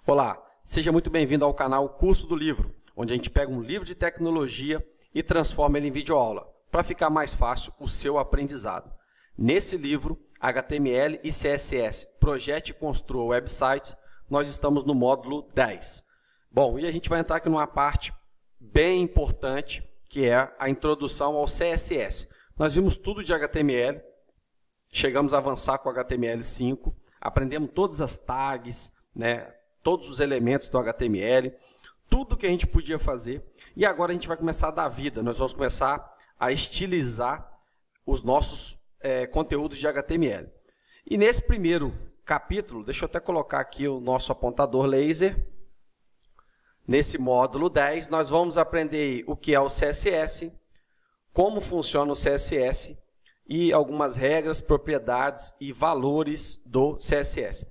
Olá, seja muito bem-vindo ao canal Curso do Livro, onde a gente pega um livro de tecnologia e transforma ele em videoaula, para ficar mais fácil o seu aprendizado. Nesse livro, HTML e CSS, projete e construa websites, nós estamos no módulo 10. Bom, e a gente vai entrar aqui numa parte bem importante, que é a introdução ao CSS. Nós vimos tudo de HTML, chegamos a avançar com HTML5, aprendemos todas as tags, todos os elementos do HTML, tudo que a gente podia fazer. E agora a gente vai começar a dar vida, nós vamos começar a estilizar os nossos conteúdos de HTML. E nesse primeiro capítulo, deixa eu até colocar aqui o nosso apontador laser. Nesse módulo 10, nós vamos aprender o que é o CSS, como funciona o CSS e algumas regras, propriedades e valores do CSS.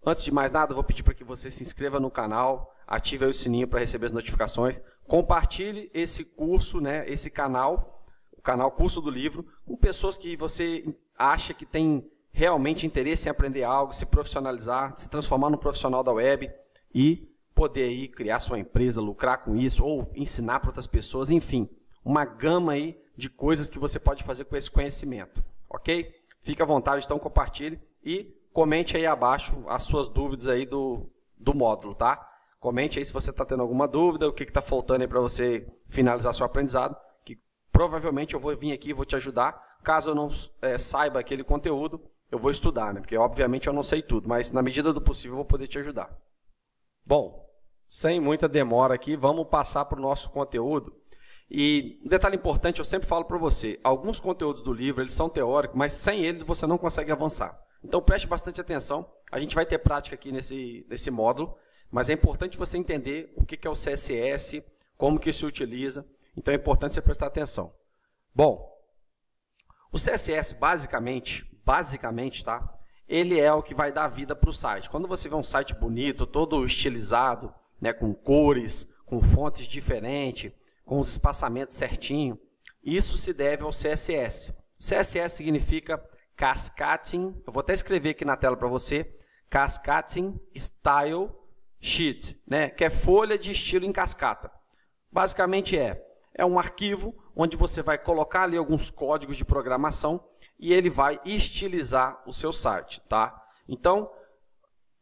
Antes de mais nada, eu vou pedir para que você se inscreva no canal, ative aí o sininho para receber as notificações, compartilhe esse curso, esse canal, o canal Curso do Livro, com pessoas que você acha que tem realmente interesse em aprender algo, se profissionalizar, se transformar num profissional da web e poder aí criar sua empresa, lucrar com isso, ou ensinar para outras pessoas, enfim, uma gama aí de coisas que você pode fazer com esse conhecimento, ok? Fique à vontade, então compartilhe e comente aí abaixo as suas dúvidas aí do módulo, tá? Comente aí se você está tendo alguma dúvida, o que está faltando aí para você finalizar seu aprendizado, que provavelmente eu vou vir aqui e vou te ajudar. Caso eu não saiba aquele conteúdo, eu vou estudar, porque obviamente eu não sei tudo, mas na medida do possível eu vou poder te ajudar. Bom, sem muita demora aqui, vamos passar para o nosso conteúdo. E um detalhe importante, eu sempre falo para você, alguns conteúdos do livro eles são teóricos, mas sem eles você não consegue avançar. Então preste bastante atenção, a gente vai ter prática aqui nesse módulo, mas é importante você entender o que é o CSS, como que se utiliza, então é importante você prestar atenção. Bom, o CSS basicamente, tá? Ele é o que vai dar vida para o site. Quando você vê um site bonito, todo estilizado, com cores, com fontes diferentes, com os espaçamentos certinho, isso se deve ao CSS. CSS significa Cascading, eu vou até escrever aqui na tela para você, Cascading Style Sheet, que é folha de estilo em cascata. Basicamente é um arquivo onde você vai colocar ali alguns códigos de programação e ele vai estilizar o seu site, tá? Então,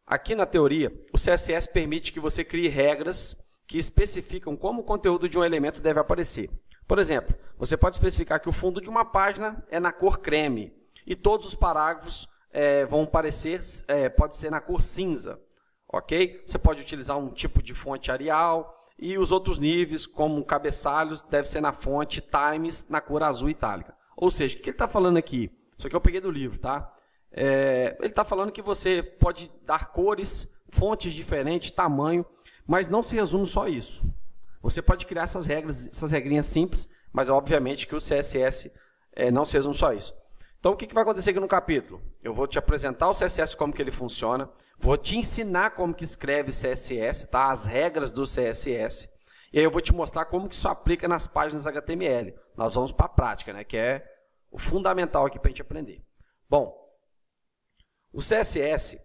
aqui na teoria, o CSS permite que você crie regras que especificam como o conteúdo de um elemento deve aparecer. Por exemplo, você pode especificar que o fundo de uma página é na cor creme e todos os parágrafos vão aparecer, pode ser na cor cinza, ok? Você pode utilizar um tipo de fonte Arial e os outros níveis, como cabeçalhos, deve ser na fonte Times na cor azul itálica. Ou seja, o que ele está falando aqui? Isso aqui eu peguei do livro, tá? Ele está falando que você pode dar cores, fontes diferentes, tamanho, mas não se resume só a isso. Você pode criar essas regras, essas regrinhas simples, mas obviamente que o CSS não se resume só a isso. Então, o que vai acontecer aqui no capítulo? Eu vou te apresentar o CSS, como que ele funciona, vou te ensinar como que escreve CSS, tá? As regras do CSS, e aí eu vou te mostrar como que isso aplica nas páginas HTML. Nós vamos para a prática, que é o fundamental aqui para a gente aprender. Bom, o CSS,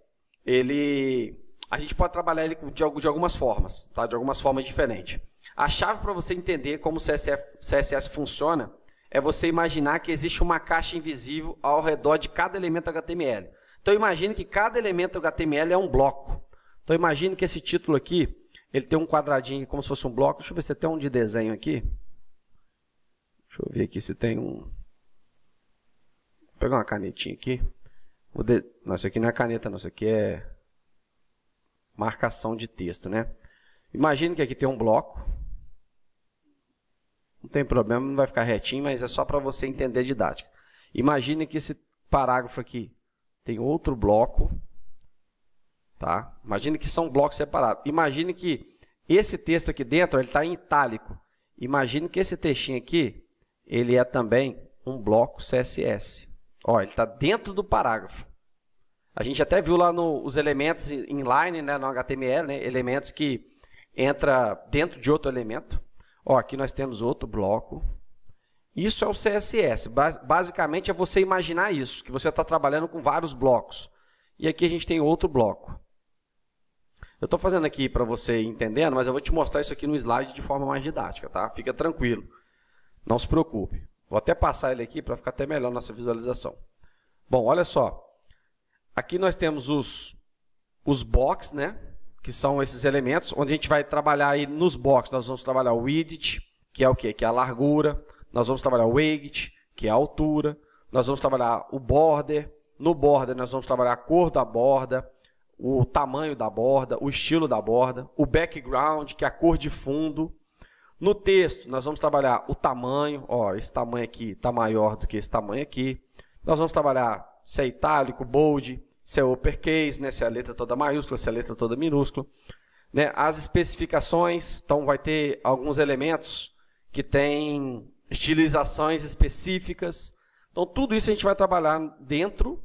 a gente pode trabalhar ele de algumas formas, tá? De algumas formas diferentes. A chave para você entender como o CSS funciona é você imaginar que existe uma caixa invisível ao redor de cada elemento HTML. Então, imagine que cada elemento HTML é um bloco. Então, imagine que esse título aqui, ele tem um quadradinho como se fosse um bloco. Deixa eu ver se tem um de desenho aqui. Deixa eu ver aqui se tem um... Vou pegar uma canetinha aqui. Não, isso aqui não é caneta, não. Isso aqui é marcação de texto, Imagine que aqui tem um bloco. Não tem problema, não vai ficar retinho, mas é só para você entender a didática. Imagine que esse parágrafo aqui tem outro bloco, tá? Imagine que são blocos separados. Imagine que esse texto aqui dentro ele está em itálico. Imagine que esse textinho aqui ele é também um bloco CSS. Ó, ele está dentro do parágrafo. A gente até viu lá os elementos inline, no HTML, elementos que entra dentro de outro elemento. Ó, aqui nós temos outro bloco. Isso é o CSS. Basicamente é você imaginar isso, que você está trabalhando com vários blocos. E aqui a gente tem outro bloco. Eu estou fazendo aqui para você entendendo, mas eu vou te mostrar isso aqui no slide de forma mais didática, tá? Fica tranquilo, não se preocupe. Vou até passar ele aqui para ficar até melhor nossa visualização. Bom, olha só. Aqui nós temos os box, né? Que são esses elementos, onde a gente vai trabalhar aí nos box. Nós vamos trabalhar o width, que é o quê? Que é a largura. Nós vamos trabalhar o height, que é a altura. Nós vamos trabalhar o border. No border nós vamos trabalhar a cor da borda, o tamanho da borda, o estilo da borda, o background, que é a cor de fundo. No texto nós vamos trabalhar o tamanho, ó, esse tamanho aqui está maior do que esse tamanho aqui. Nós vamos trabalhar se é itálico, bold, se é uppercase, né, se é a letra toda maiúscula, se é a letra toda minúscula. Né, as especificações, então vai ter alguns elementos que têm estilizações específicas. Então, tudo isso a gente vai trabalhar dentro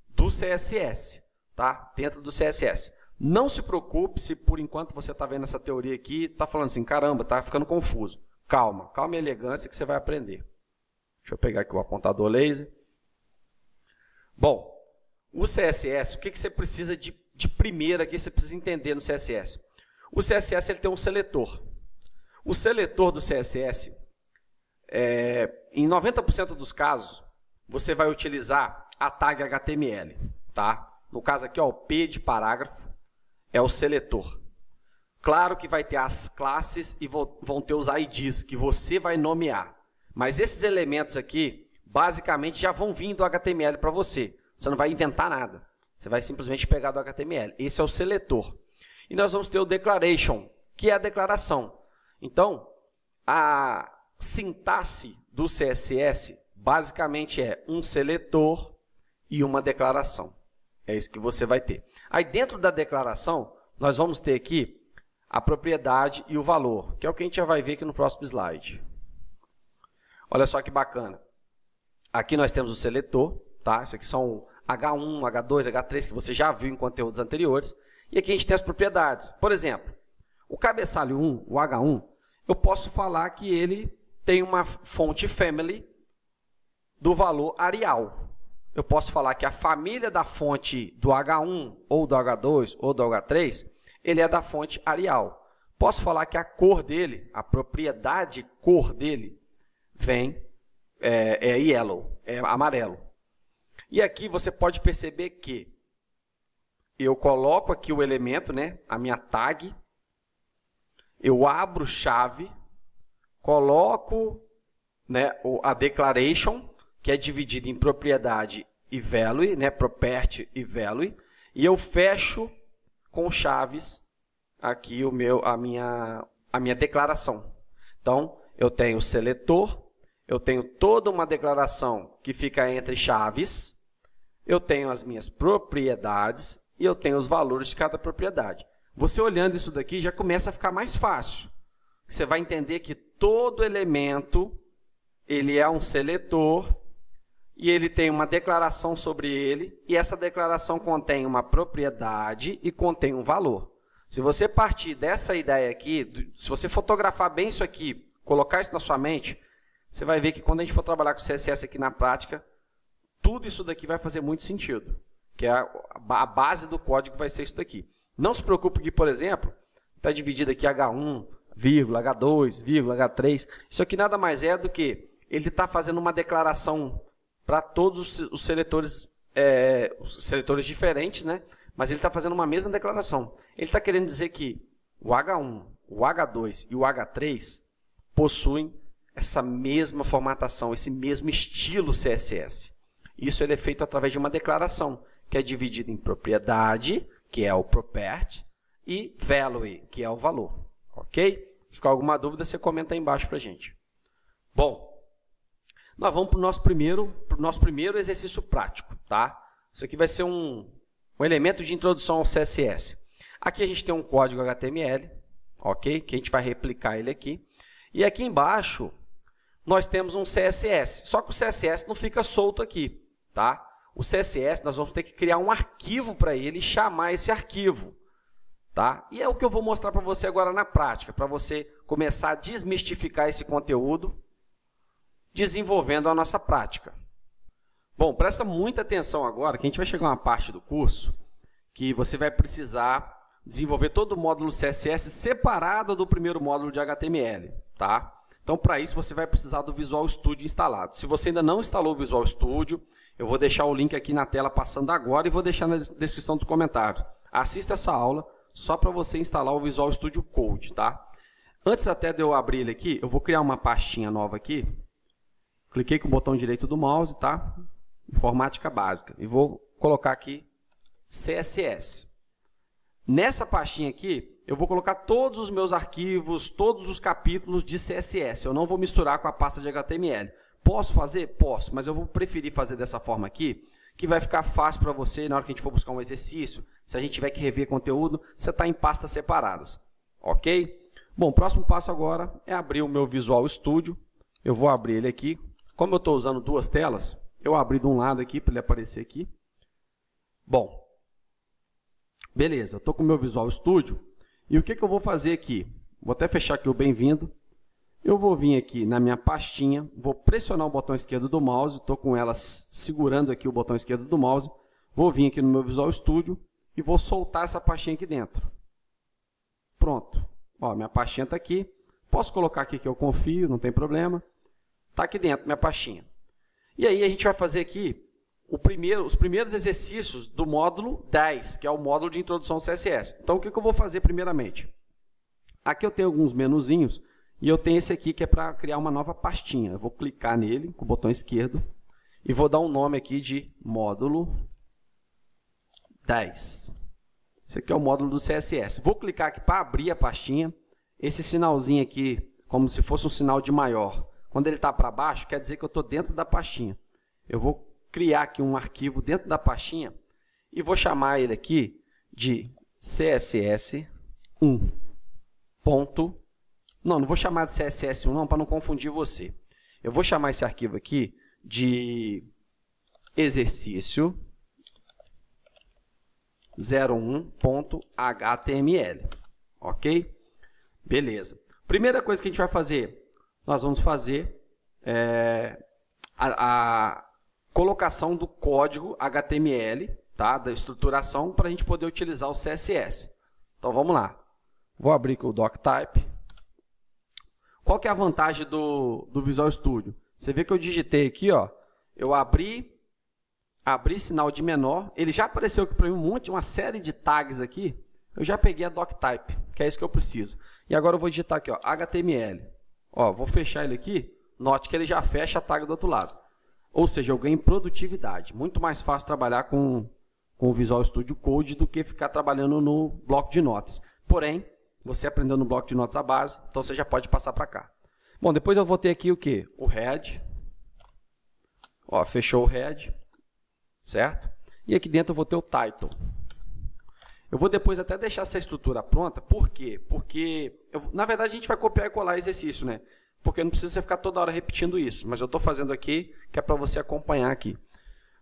do CSS, tá? Dentro do CSS. Não se preocupe se por enquanto você está vendo essa teoria aqui, está falando assim, caramba, está ficando confuso. Calma, calma e elegância que você vai aprender. Deixa eu pegar aqui o apontador laser. Bom, o CSS, o que você precisa de primeira aqui, você precisa entender no CSS? O CSS ele tem um seletor. O seletor do CSS, em 90% dos casos, você vai utilizar a tag HTML, tá? No caso aqui, ó, o P de parágrafo é o seletor. Claro que vai ter as classes e vão ter os IDs que você vai nomear. Mas esses elementos aqui, basicamente, já vão vir do HTML para você. Você não vai inventar nada. Você vai simplesmente pegar do HTML. Esse é o seletor. E nós vamos ter o declaration, que é a declaração. Então, a sintaxe do CSS basicamente é um seletor e uma declaração. É isso que você vai ter. Aí dentro da declaração, nós vamos ter aqui a propriedade e o valor, que é o que a gente já vai ver aqui no próximo slide. Olha só que bacana. Aqui nós temos o seletor, tá? Isso aqui são H1, H2, H3, que você já viu em conteúdos anteriores. E aqui a gente tem as propriedades. Por exemplo, o cabeçalho 1, o H1, eu posso falar que ele tem uma fonte family do valor Arial. Eu posso falar que a família da fonte do H1, ou do H2, ou do H3, ele é da fonte Arial. Posso falar que a cor dele, a propriedade cor dele, é yellow, é amarelo. E aqui você pode perceber que eu coloco aqui o elemento, né, a minha tag, eu abro chave, coloco, né, a declaration, que é dividida em propriedade e value, né, property e value, e eu fecho com chaves aqui a minha declaração. Então, eu tenho o seletor, eu tenho toda uma declaração que fica entre chaves, eu tenho as minhas propriedades e eu tenho os valores de cada propriedade. Você olhando isso daqui já começa a ficar mais fácil. Você vai entender que todo elemento ele é um seletor e ele tem uma declaração sobre ele e essa declaração contém uma propriedade e contém um valor. Se você partir dessa ideia aqui, se você fotografar bem isso aqui, colocar isso na sua mente, você vai ver que quando a gente for trabalhar com CSS aqui na prática, tudo isso daqui vai fazer muito sentido. Que é a base do código vai ser isso daqui. Não se preocupe que, por exemplo, está dividido aqui H1, vírgula, H2, vírgula, H3. Isso aqui nada mais é do que ele está fazendo uma declaração para todos os seletores diferentes, né? Mas ele está fazendo uma mesma declaração. Ele está querendo dizer que o H1, o H2 e o H3 possuem essa mesma formatação, esse mesmo estilo CSS. Isso ele é feito através de uma declaração, que é dividida em propriedade, que é o property, e value, que é o valor. Ok? Se ficar alguma dúvida, você comenta aí embaixo para a gente. Bom, nós vamos para o nosso primeiro exercício prático. Tá? Isso aqui vai ser um elemento de introdução ao CSS. Aqui a gente tem um código HTML, ok? Que a gente vai replicar ele aqui. E aqui embaixo nós temos um CSS. Só que o CSS não fica solto aqui. Tá? O CSS nós vamos ter que criar um arquivo para ele e chamar esse arquivo. Tá? E é o que eu vou mostrar para você agora na prática, para você começar a desmistificar esse conteúdo, desenvolvendo a nossa prática. Bom, presta muita atenção agora, que a gente vai chegar a uma parte do curso que você vai precisar desenvolver todo o módulo CSS separado do primeiro módulo de HTML, tá? Então, para isso, você vai precisar do Visual Studio instalado. Se você ainda não instalou o Visual Studio, eu vou deixar o link aqui na tela passando agora e vou deixar na descrição dos comentários. Assista essa aula só para você instalar o Visual Studio Code, tá? Antes até de eu abrir ele aqui, eu vou criar uma pastinha nova aqui. Cliquei com o botão direito do mouse, tá? Informática básica. E vou colocar aqui CSS. Nessa pastinha aqui, eu vou colocar todos os meus arquivos, todos os capítulos de CSS. Eu não vou misturar com a pasta de HTML. Posso fazer? Posso, mas eu vou preferir fazer dessa forma aqui, que vai ficar fácil para você na hora que a gente for buscar um exercício. Se a gente tiver que rever conteúdo, você está em pastas separadas. Ok? Bom, o próximo passo agora é abrir o meu Visual Studio. Eu vou abrir ele aqui. Como eu estou usando duas telas, eu abri de um lado aqui para ele aparecer aqui. Bom, beleza, eu estou com o meu Visual Studio. E o que eu vou fazer aqui? Vou até fechar aqui o bem-vindo. Eu vou vir aqui na minha pastinha, vou pressionar o botão esquerdo do mouse, estou com ela segurando aqui o botão esquerdo do mouse. Vou vir aqui no meu Visual Studio e vou soltar essa pastinha aqui dentro. Pronto. Ó, minha pastinha está aqui. Posso colocar aqui que eu confio, não tem problema. Está aqui dentro minha pastinha. E aí a gente vai fazer aqui os primeiros exercícios do módulo 10, que é o módulo de introdução ao CSS. Então, o que eu vou fazer primeiramente? Aqui eu tenho alguns menuzinhos e eu tenho esse aqui que é para criar uma nova pastinha. Eu vou clicar nele com o botão esquerdo e vou dar um nome aqui de módulo 10. Esse aqui é o módulo do CSS. Vou clicar aqui para abrir a pastinha. Esse sinalzinho aqui, como se fosse um sinal de maior, quando ele está para baixo, quer dizer que eu estou dentro da pastinha. Eu vou criar aqui um arquivo dentro da pastinha e vou chamar ele aqui de CSS1. Não vou chamar de CSS1 não, para não confundir você. Eu vou chamar esse arquivo aqui de exercício 01.html. Ok? Beleza. Primeira coisa que a gente vai fazer, nós vamos fazer a colocação do código HTML, tá? Da estruturação, para a gente poder utilizar o CSS. Então vamos lá. Vou abrir com o doctype. Qual que é a vantagem do Visual Studio? Você vê que eu digitei aqui, ó, eu abri sinal de menor, ele já apareceu aqui para mim uma série de tags aqui, eu já peguei a doctype, que é isso que eu preciso. E agora eu vou digitar aqui, ó, HTML. Ó, vou fechar ele aqui, note que ele já fecha a tag do outro lado. Ou seja, eu ganho em produtividade. Muito mais fácil trabalhar com o Visual Studio Code do que ficar trabalhando no bloco de notas. Porém, você aprendeu no bloco de notas a base, então você já pode passar para cá. Bom, depois eu vou ter aqui o quê? O head. Ó, fechou o head. Certo? E aqui dentro eu vou ter o title. Eu vou depois até deixar essa estrutura pronta. Por quê? Porque, na verdade, a gente vai copiar e colar exercício, né? Porque não precisa você ficar toda hora repetindo isso. Mas eu estou fazendo aqui, que é para você acompanhar aqui.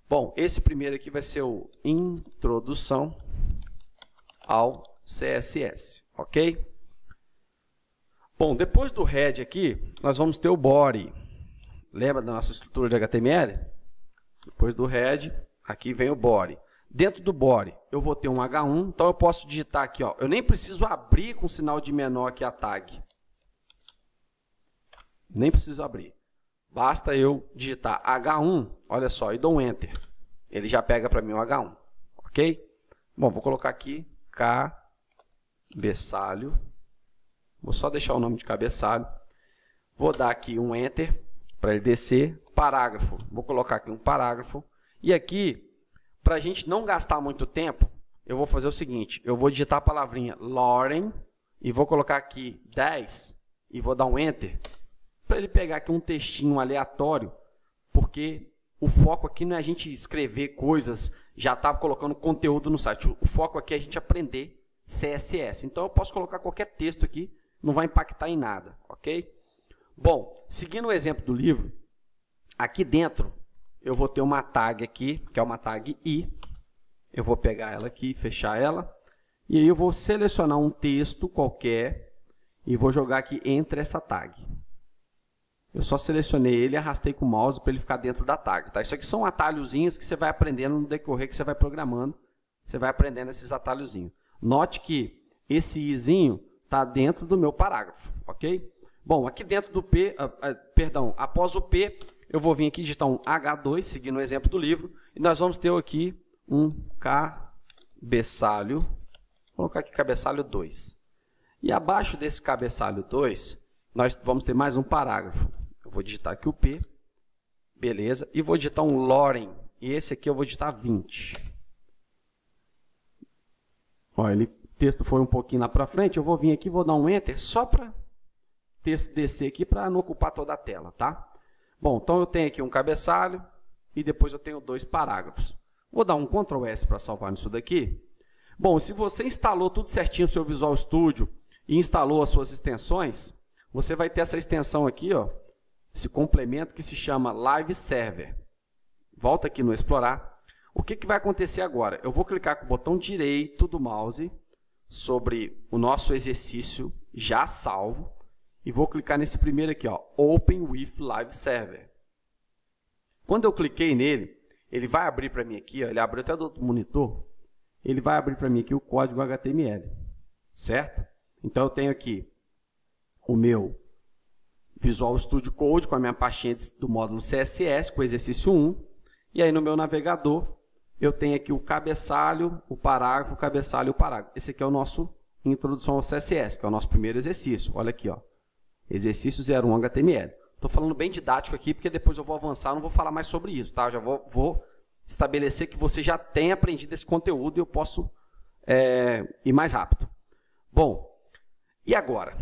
Bom, esse primeiro aqui vai ser o Introdução ao CSS. Ok? Bom, depois do head aqui, nós vamos ter o body. Lembra da nossa estrutura de HTML? Depois do head, aqui vem o body. Dentro do body, eu vou ter um H1, então eu posso digitar aqui, ó. Eu nem preciso abrir com sinal de menor aqui a tag. Nem preciso abrir. Basta eu digitar H1, olha só, e dou um Enter. Ele já pega para mim o H1, ok? Bom, vou colocar aqui cabeçalho. Vou só deixar o nome de cabeçalho. Vou dar aqui um Enter para ele descer. Parágrafo, vou colocar aqui um parágrafo. E aqui, para a gente não gastar muito tempo, eu vou fazer o seguinte. Eu vou digitar a palavrinha Lauren e vou colocar aqui 10 e vou dar um Enter. Para ele pegar aqui um textinho aleatório, porque o foco aqui não é a gente escrever coisas, já está colocando conteúdo no site. O foco aqui é a gente aprender CSS. Então eu posso colocar qualquer texto aqui, não vai impactar em nada, ok? Bom, seguindo o exemplo do livro, aqui dentro eu vou ter uma tag aqui, que é uma tag I. Eu vou pegar ela aqui, fechar ela, e aí eu vou selecionar um texto qualquer e vou jogar aqui entre essa tag. Eu só selecionei ele e arrastei com o mouse para ele ficar dentro da tag. Tá? Isso aqui são atalhozinhos que você vai aprendendo no decorrer que você vai programando. Você vai aprendendo esses atalhozinhos. Note que esse izinho está dentro do meu parágrafo, ok? Bom, aqui dentro do P, após o P, eu vou vir aqui digitar um H2, seguindo o exemplo do livro, e nós vamos ter aqui um cabeçalho, vou colocar aqui cabeçalho 2. E abaixo desse cabeçalho 2, nós vamos ter mais um parágrafo. Eu vou digitar aqui o P, beleza, e vou digitar um Loren, e esse aqui eu vou digitar 20. Olha, o texto foi um pouquinho lá para frente, eu vou vir aqui, vou dar um Enter, só para o texto descer aqui, para não ocupar toda a tela, tá? Bom, então eu tenho aqui um cabeçalho, e depois eu tenho 2 parágrafos. Vou dar um Ctrl S para salvar nisso daqui. Bom, se você instalou tudo certinho o seu Visual Studio, e instalou as suas extensões, você vai ter essa extensão aqui, ó, esse complemento que se chama Live Server. Volta aqui no Explorar. O que vai acontecer agora? Eu vou clicar com o botão direito do mouse sobre o nosso exercício já salvo e vou clicar nesse primeiro aqui, ó, Open with Live Server. Quando eu cliquei nele, ele vai abrir para mim aqui, ó, ele abriu até do outro monitor, ele vai abrir para mim aqui o código HTML, certo? Então eu tenho aqui o meu Visual Studio Code com a minha pastinha do módulo CSS com o exercício 1, e aí no meu navegador eu tenho aqui o cabeçalho, o parágrafo, o cabeçalho e o parágrafo. Esse aqui é o nosso Introdução ao CSS, que é o nosso primeiro exercício. Olha aqui, ó, exercício 01 HTML. Estou falando bem didático aqui, porque depois eu vou avançar, não vou falar mais sobre isso, tá? Eu já vou estabelecer que você já tem aprendido esse conteúdo e eu posso ir mais rápido. Bom, e agora?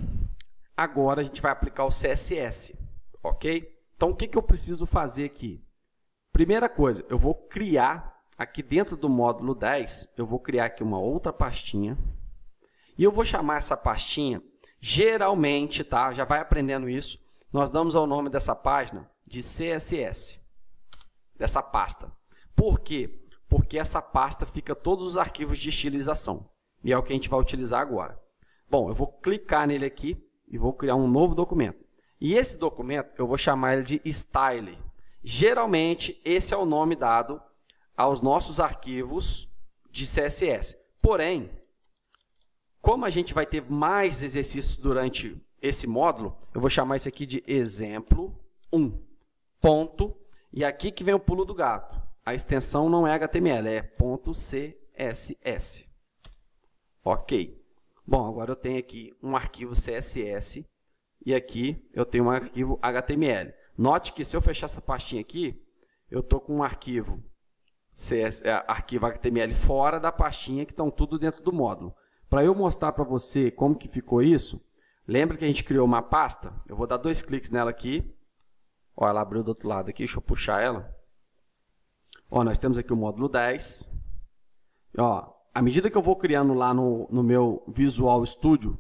Agora a gente vai aplicar o CSS, ok? Então, o que eu preciso fazer aqui? Primeira coisa, eu vou criar, aqui dentro do módulo 10, eu vou criar aqui uma outra pastinha. E eu vou chamar essa pastinha, geralmente, tá? Já vai aprendendo isso, nós damos ao nome dessa página de CSS, dessa pasta. Por quê? Porque essa pasta fica todos os arquivos de estilização. E é o que a gente vai utilizar agora. Bom, eu vou clicar nele aqui e vou criar um novo documento. E esse documento eu vou chamar ele de Style. Geralmente, esse é o nome dado aos nossos arquivos de CSS. Porém, como a gente vai ter mais exercícios durante esse módulo, eu vou chamar isso aqui de exemplo 1. Ponto. E aqui que vem o pulo do gato. A extensão não é HTML, é .css. Ok. Bom, agora eu tenho aqui um arquivo CSS e aqui eu tenho um arquivo HTML. Note que se eu fechar essa pastinha aqui, eu estou com um arquivo HTML fora da pastinha, que estão tudo dentro do módulo. Para eu mostrar para você como que ficou isso, lembra que a gente criou uma pasta? Eu vou dar 2 cliques nela aqui. Ó, ela abriu do outro lado aqui, deixa eu puxar ela. Ó, nós temos aqui o módulo 10. Ó, à medida que eu vou criando lá no meu Visual Studio,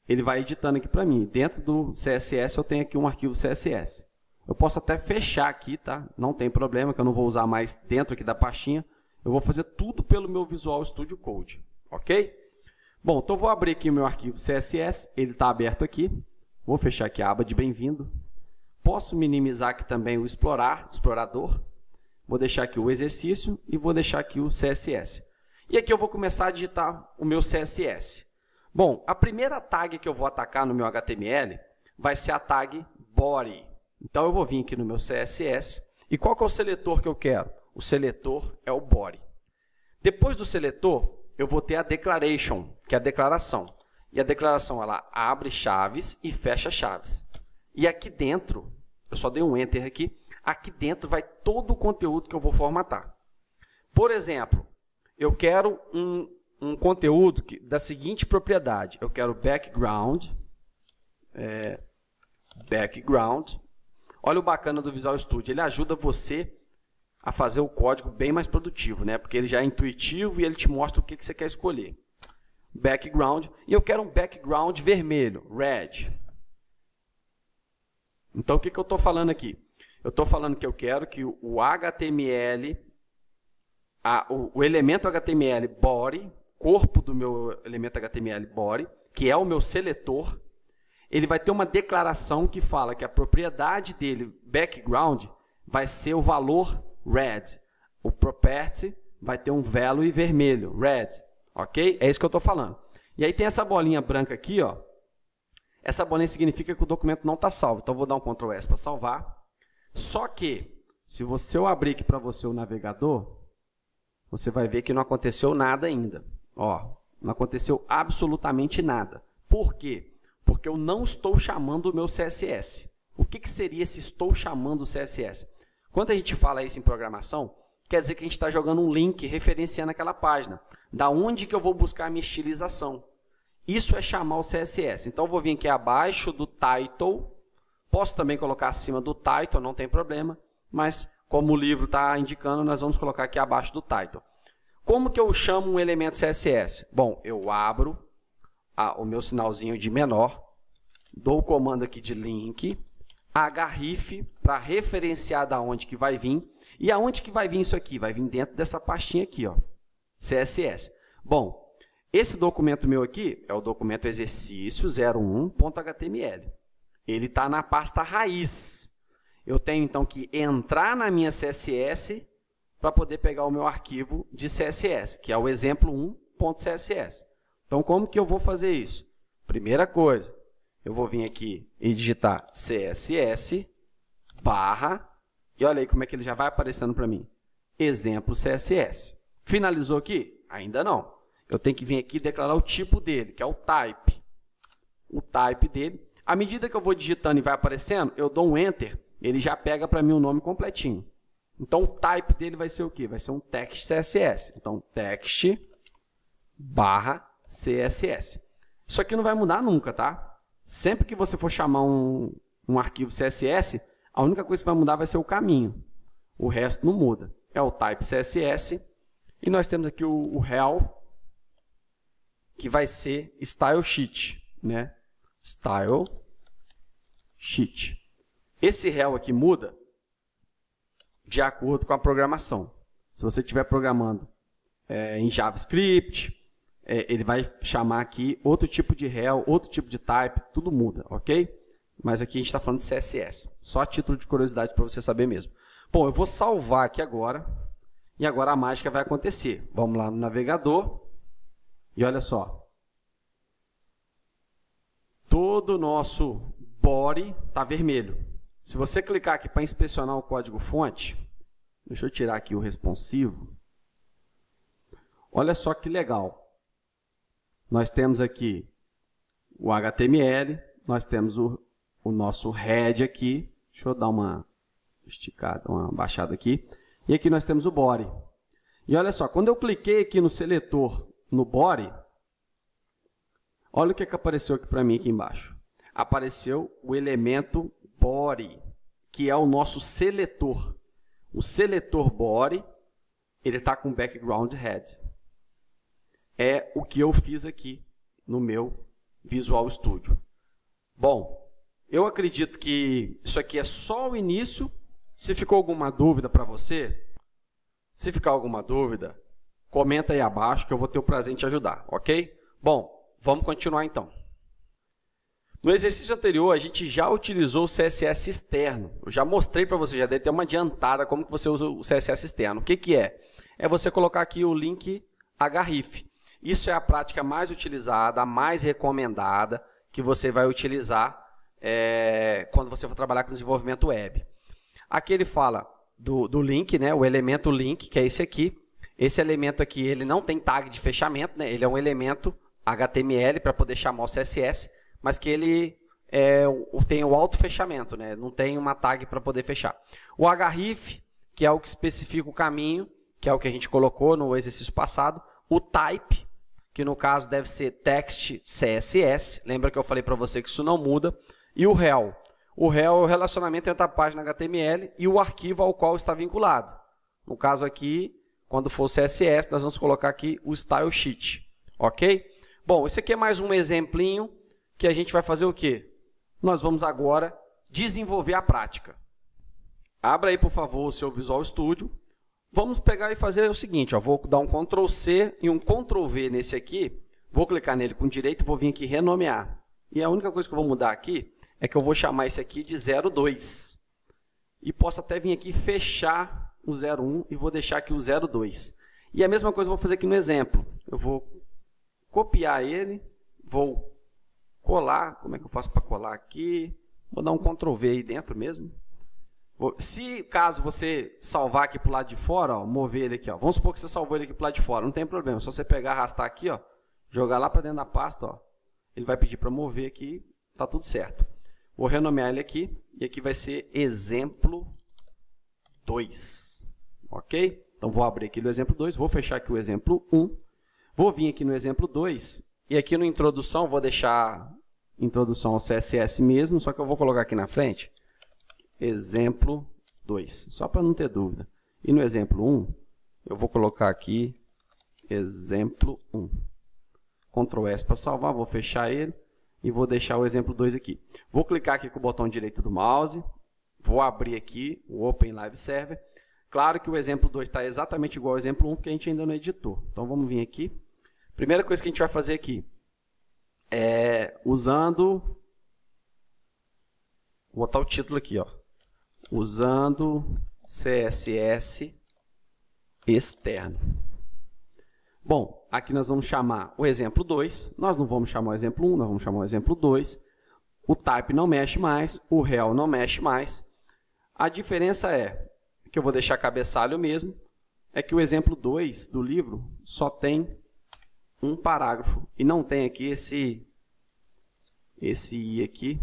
ele vai editando aqui para mim. Dentro do CSS eu tenho aqui um arquivo CSS. Eu posso até fechar aqui, tá? Não tem problema, que eu não vou usar mais dentro aqui da pastinha. Eu vou fazer tudo pelo meu Visual Studio Code, ok? Bom, então eu vou abrir aqui o meu arquivo CSS, ele está aberto aqui. Vou fechar aqui a aba de bem-vindo. Posso minimizar aqui também o explorador. Vou deixar aqui o exercício e vou deixar aqui o CSS. E aqui eu vou começar a digitar o meu CSS. Bom, a primeira tag que eu vou atacar no meu HTML vai ser a tag Body. Então eu vou vir aqui no meu CSS. E qual que é o seletor que eu quero? O seletor é o Body. Depois do seletor, eu vou ter a Declaration, que é a declaração. E a declaração, ela abre chaves e fecha chaves. E aqui dentro, eu só dei um Enter aqui, aqui dentro vai todo o conteúdo que eu vou formatar. Por exemplo, eu quero um conteúdo da seguinte propriedade. Eu quero background. Olha o bacana do Visual Studio. Ele ajuda você a fazer o código bem mais produtivo, né? Porque ele já é intuitivo e ele te mostra o que você quer escolher. Background. E eu quero um background vermelho, red. Então, o que eu estou falando aqui? Eu estou falando que eu quero que o HTML, o elemento HTML body, corpo do meu elemento HTML body, que é o meu seletor, ele vai ter uma declaração que fala que a propriedade dele, background, vai ser o valor red. O property vai ter um value vermelho, red. Ok? É isso que eu estou falando. E aí tem essa bolinha branca aqui, ó. Essa bolinha significa que o documento não está salvo. Então, eu vou dar um Ctrl S para salvar. Só que, se eu abrir aqui para você o navegador, você vai ver que não aconteceu nada ainda. Ó, não aconteceu absolutamente nada. Por quê? Porque eu não estou chamando o meu CSS. O que seria se estou chamando o CSS? Quando a gente fala isso em programação, quer dizer que a gente está jogando um link referenciando aquela página. Da onde que eu vou buscar a minha estilização? Isso é chamar o CSS. Então, eu vou vir aqui abaixo do title. Posso também colocar acima do title, não tem problema. Mas, como o livro está indicando, nós vamos colocar aqui abaixo do title. Como que eu chamo um elemento CSS? Bom, eu abro o meu sinalzinho de menor, dou o comando aqui de link, href para referenciar da onde que vai vir. E aonde que vai vir isso aqui? Vai vir dentro dessa pastinha aqui, ó, CSS. Bom, esse documento meu aqui é o documento exercício 01.html. Ele está na pasta raiz. Eu tenho, então, que entrar na minha CSS para poder pegar o meu arquivo de CSS, que é o exemplo 1.css. Então, como que eu vou fazer isso? Primeira coisa, eu vou vir aqui e digitar CSS barra, e olha aí como é que ele já vai aparecendo para mim. Exemplo CSS. Finalizou aqui? Ainda não. Eu tenho que vir aqui e declarar o tipo dele, que é o type. O type dele. À medida que eu vou digitando e vai aparecendo, eu dou um Enter, ele já pega para mim o nome completinho. Então, o type dele vai ser o quê? Vai ser um text CSS. Então, text barra CSS. Isso aqui não vai mudar nunca, tá? Sempre que você for chamar um arquivo CSS, a única coisa que vai mudar vai ser o caminho. O resto não muda. É o type CSS. E nós temos aqui o rel, que vai ser style sheet, né? Style sheet. Esse rel aqui muda de acordo com a programação. Se você estiver programando em JavaScript, ele vai chamar aqui outro tipo de rel, outro tipo de type, tudo muda, ok? Mas aqui a gente está falando de CSS. Só a título de curiosidade para você saber mesmo. Bom, eu vou salvar aqui agora. E agora a mágica vai acontecer. Vamos lá no navegador. E olha só. Todo o nosso body está vermelho. Se você clicar aqui para inspecionar o código-fonte, deixa eu tirar aqui o responsivo. Olha só que legal. Nós temos aqui o HTML, nós temos o nosso head aqui. Deixa eu dar uma esticada, uma baixada aqui. E aqui nós temos o body. E olha só, quando eu cliquei aqui no seletor, no body, olha o que apareceu aqui para mim aqui embaixo. Apareceu o elemento body, que é o nosso seletor. O seletor body, ele está com background head. É o que eu fiz aqui no meu Visual Studio. Bom, eu acredito que isso aqui é só o início. Se ficou alguma dúvida para você, se ficar alguma dúvida, comenta aí abaixo que eu vou ter o prazer em te ajudar, ok? Bom, vamos continuar então. No exercício anterior, a gente já utilizou o CSS externo. Eu já mostrei para você, já dei até uma adiantada como que você usa o CSS externo. O que que é? É você colocar aqui o link href. Isso é a prática mais utilizada, a mais recomendada, que você vai utilizar quando você for trabalhar com desenvolvimento web. Aqui ele fala do link, né? O elemento link, que é esse aqui. Esse elemento aqui ele não tem tag de fechamento, né? Ele é um elemento HTML para poder chamar o CSS, mas que ele tem o auto-fechamento, né? Não tem uma tag para poder fechar. O href, que é o que especifica o caminho, que é o que a gente colocou no exercício passado. O type, que no caso deve ser text CSS. Lembra que eu falei para você que isso não muda. E o rel. O rel é o relacionamento entre a página HTML e o arquivo ao qual está vinculado. No caso aqui, quando for CSS, nós vamos colocar aqui o style sheet. Ok? Bom, esse aqui é mais um exemplinho que a gente vai fazer o quê? Nós vamos agora desenvolver a prática. Abra aí, por favor, o seu Visual Studio. Vamos pegar e fazer o seguinte, ó, vou dar um Ctrl C e um Ctrl V nesse aqui. Vou clicar nele com direito e vou vir aqui renomear. E a única coisa que eu vou mudar aqui é que eu vou chamar esse aqui de 02. E posso até vir aqui fechar o 01 e vou deixar aqui o 02. E a mesma coisa eu vou fazer aqui no exemplo. Eu vou copiar ele, vou colar. Como é que eu faço para colar aqui? Vou dar um Ctrl V aí dentro mesmo. Se caso você salvar aqui para o lado de fora, ó, mover ele aqui, ó. Vamos supor que você salvou ele aqui para o lado de fora, não tem problema. É só você pegar, arrastar aqui, ó, jogar lá para dentro da pasta, ó. Ele vai pedir para mover aqui, tá tudo certo. Vou renomear ele aqui e aqui vai ser exemplo 2, ok? Então vou abrir aqui no exemplo 2, vou fechar aqui o exemplo 1, vou vir aqui no exemplo 2 e aqui no introdução vou deixar introdução ao CSS mesmo, só que eu vou colocar aqui na frente exemplo 2, só para não ter dúvida. E no exemplo 1, eu vou colocar aqui exemplo 1. Ctrl S para salvar, vou fechar ele e vou deixar o exemplo 2 aqui. Vou clicar aqui com o botão direito do mouse, vou abrir aqui o Open Live Server. Claro que o exemplo 2 está exatamente igual ao exemplo 1, porque a gente ainda não editou. Então vamos vir aqui. Primeira coisa que a gente vai fazer aqui é usando, vou botar o título aqui, ó. Usando CSS externo. Bom, aqui nós vamos chamar o exemplo 2, nós não vamos chamar o exemplo 1, nós vamos chamar o exemplo 2. O type não mexe mais, o rel não mexe mais. A diferença é, que eu vou deixar cabeçalho mesmo, é que o exemplo 2 do livro só tem um parágrafo e não tem aqui esse I aqui,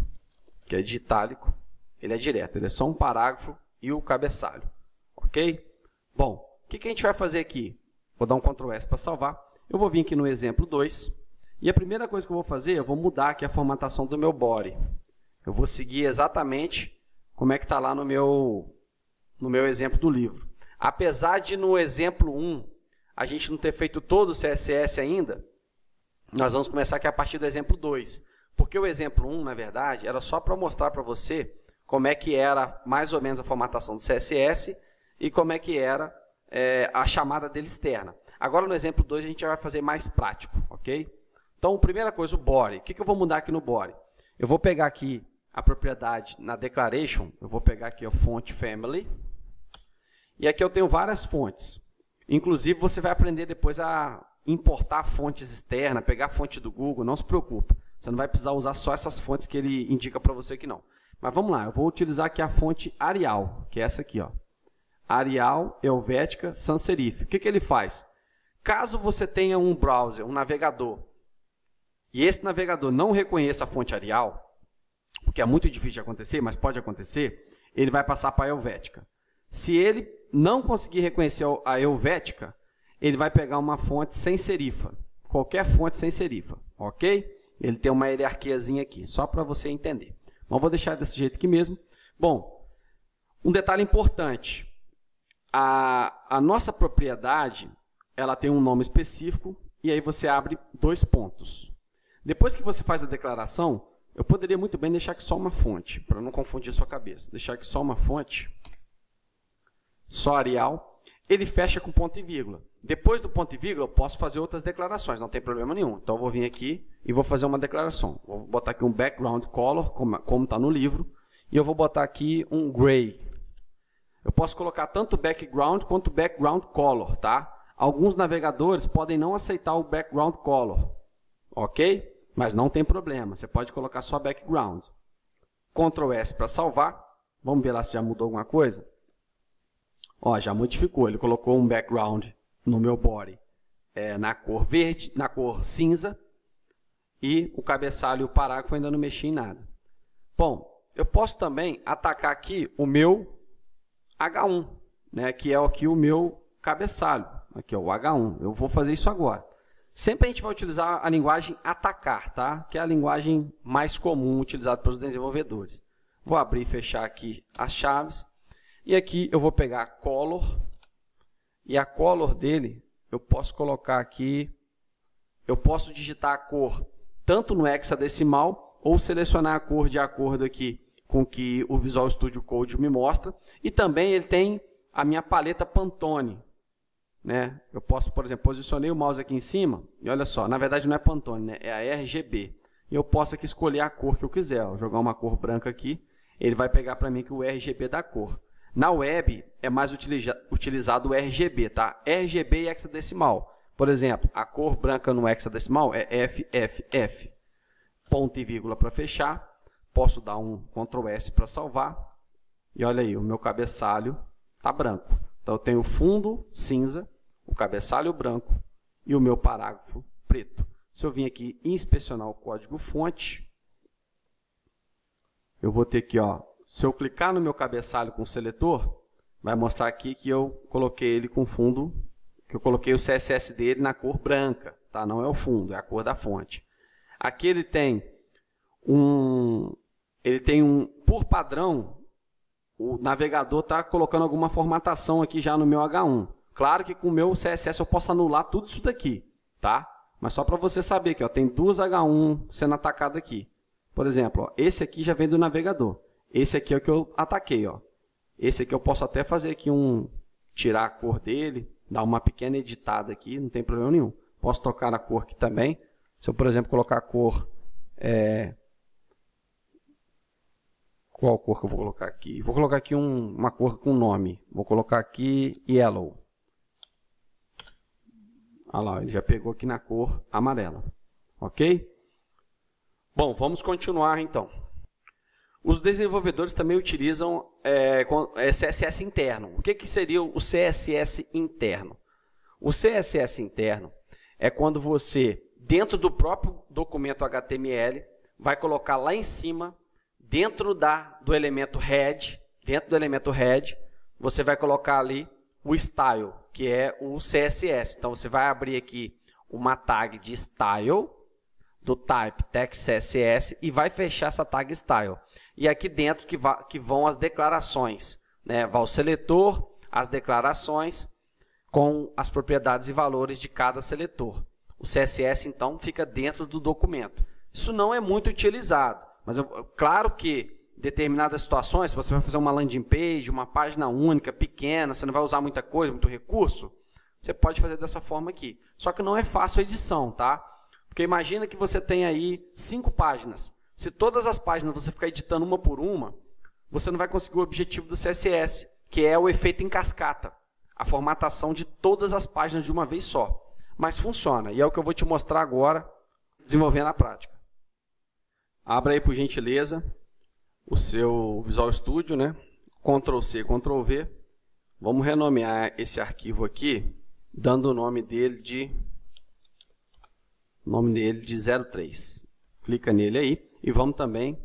que é de itálico. Ele é direto, ele é só um parágrafo e o cabeçalho, ok? Bom, o que a gente vai fazer aqui? Vou dar um Ctrl S para salvar. Eu vou vir aqui no exemplo 2 e a primeira coisa que eu vou fazer, eu vou mudar aqui a formatação do meu body. Eu vou seguir exatamente como é que está lá no meu exemplo do livro. Apesar de no exemplo 1 a gente não ter feito todo o CSS ainda, nós vamos começar aqui a partir do exemplo 2. Porque o exemplo 1, na verdade, era só para mostrar para você como é que era mais ou menos a formatação do CSS e como é que era a chamada dele externa. Agora, no exemplo 2, a gente já vai fazer mais prático, ok? Então, primeira coisa, o body. O que eu vou mudar aqui no body? Eu vou pegar aqui a propriedade na declaration, eu vou pegar aqui a font family, e aqui eu tenho várias fontes. Inclusive, você vai aprender depois a importar fontes externas, pegar a fonte do Google, não se preocupe. Você não vai precisar usar só essas fontes que ele indica para você aqui, não. Mas vamos lá, eu vou utilizar aqui a fonte Arial, que é essa aqui, ó. Arial Helvética Sans Serif. O que ele faz? Caso você tenha um browser, um navegador, e esse navegador não reconheça a fonte Arial, o que é muito difícil de acontecer, mas pode acontecer, ele vai passar para a Helvética. Se ele não conseguir reconhecer a Helvética, ele vai pegar uma fonte sem serifa, qualquer fonte sem serifa, ok? Ele tem uma hierarquiazinha aqui, só para você entender. Mas vou deixar desse jeito aqui mesmo. Bom, um detalhe importante. A nossa propriedade, ela tem um nome específico e aí você abre 2 pontos. Depois que você faz a declaração, eu poderia muito bem deixar aqui só uma fonte, para não confundir sua cabeça. Deixar aqui só uma fonte, só Arial. Ele fecha com ponto e vírgula. Depois do ponto e vírgula, eu posso fazer outras declarações, não tem problema nenhum. Então, eu vou vir aqui e vou fazer uma declaração. Vou botar aqui um background color, como está no livro, e eu vou botar aqui um gray. Eu posso colocar tanto background quanto background color, tá? Alguns navegadores podem não aceitar o background color, ok? Mas não tem problema, você pode colocar só background. Ctrl S para salvar. Vamos ver lá se já mudou alguma coisa. Ó, já modificou, ele colocou um background no meu body na cor verde, na cor cinza, e o cabeçalho e o parágrafo ainda não mexi em nada. Bom, eu posso também atacar aqui o meu H1, né, que é aqui o meu cabeçalho, aqui ó, o H1. Eu vou fazer isso agora. Sempre a gente vai utilizar a linguagem atacar, tá? Que é a linguagem mais comum utilizada pelos desenvolvedores. Vou abrir e fechar aqui as chaves. E aqui eu vou pegar a color, e a color dele, eu posso colocar aqui, eu posso digitar a cor tanto no hexadecimal, ou selecionar a cor de acordo aqui com que o Visual Studio Code me mostra. E também ele tem a minha paleta Pantone, né? Eu posso, por exemplo, posicionei o mouse aqui em cima, e olha só, na verdade não é Pantone, né? É a RGB. E eu posso aqui escolher a cor que eu quiser, ó, jogar uma cor branca aqui, ele vai pegar para mim aqui o RGB da cor. Na web é mais utilizado o RGB, tá? RGB e hexadecimal. Por exemplo, a cor branca no hexadecimal é FFF. Ponto e vírgula para fechar. Posso dar um Ctrl S para salvar. E olha aí, o meu cabeçalho está branco. Então eu tenho o fundo cinza, o cabeçalho branco e o meu parágrafo preto. Se eu vim aqui inspecionar o código-fonte, eu vou ter aqui, ó, se eu clicar no meu cabeçalho com o seletor, vai mostrar aqui que eu coloquei ele com fundo, que eu coloquei o CSS dele na cor branca, tá? Não é o fundo, é a cor da fonte. Aqui ele tem por padrão, o navegador está colocando alguma formatação aqui já no meu H1. Claro que com o meu CSS eu posso anular tudo isso daqui, tá? Mas só para você saber que ó, tem duas H1 sendo atacadas aqui. Por exemplo, ó, esse aqui já vem do navegador. Esse aqui é o que eu ataquei, ó. Esse aqui eu posso até fazer aqui tirar a cor dele, dar uma pequena editada aqui, não tem problema nenhum. Posso trocar a cor aqui também. Se eu, por exemplo, colocar a cor... Qual cor que eu vou colocar aqui? Vou colocar aqui uma cor com nome. Vou colocar aqui Yellow. Olha lá, ele já pegou aqui na cor amarela. Ok? Bom, vamos continuar então. Os desenvolvedores também utilizam CSS interno. O que seria o CSS interno? O CSS interno é quando você, dentro do próprio documento HTML, vai colocar lá em cima, dentro do elemento head, você vai colocar ali o style, que é o CSS. Então, você vai abrir aqui uma tag de style, do type text CSS, e vai fechar essa tag style. E aqui dentro que vão as declarações, né? Vai o seletor, as declarações, com as propriedades e valores de cada seletor. O CSS, então, fica dentro do documento. Isso não é muito utilizado, mas claro que em determinadas situações, se você vai fazer uma landing page, uma página única, pequena, você não vai usar muita coisa, muito recurso, você pode fazer dessa forma aqui. Só que não é fácil a edição, tá? Porque imagina que você tem aí 5 páginas. Se todas as páginas você ficar editando uma por uma, você não vai conseguir o objetivo do CSS, que é o efeito em cascata. A formatação de todas as páginas de uma vez só. Mas funciona, e é o que eu vou te mostrar agora, desenvolvendo na prática. Abra aí, por gentileza, o seu Visual Studio, né? Ctrl C, Ctrl V. Vamos renomear esse arquivo aqui, dando o nome dele de 03. Clica nele aí e vamos também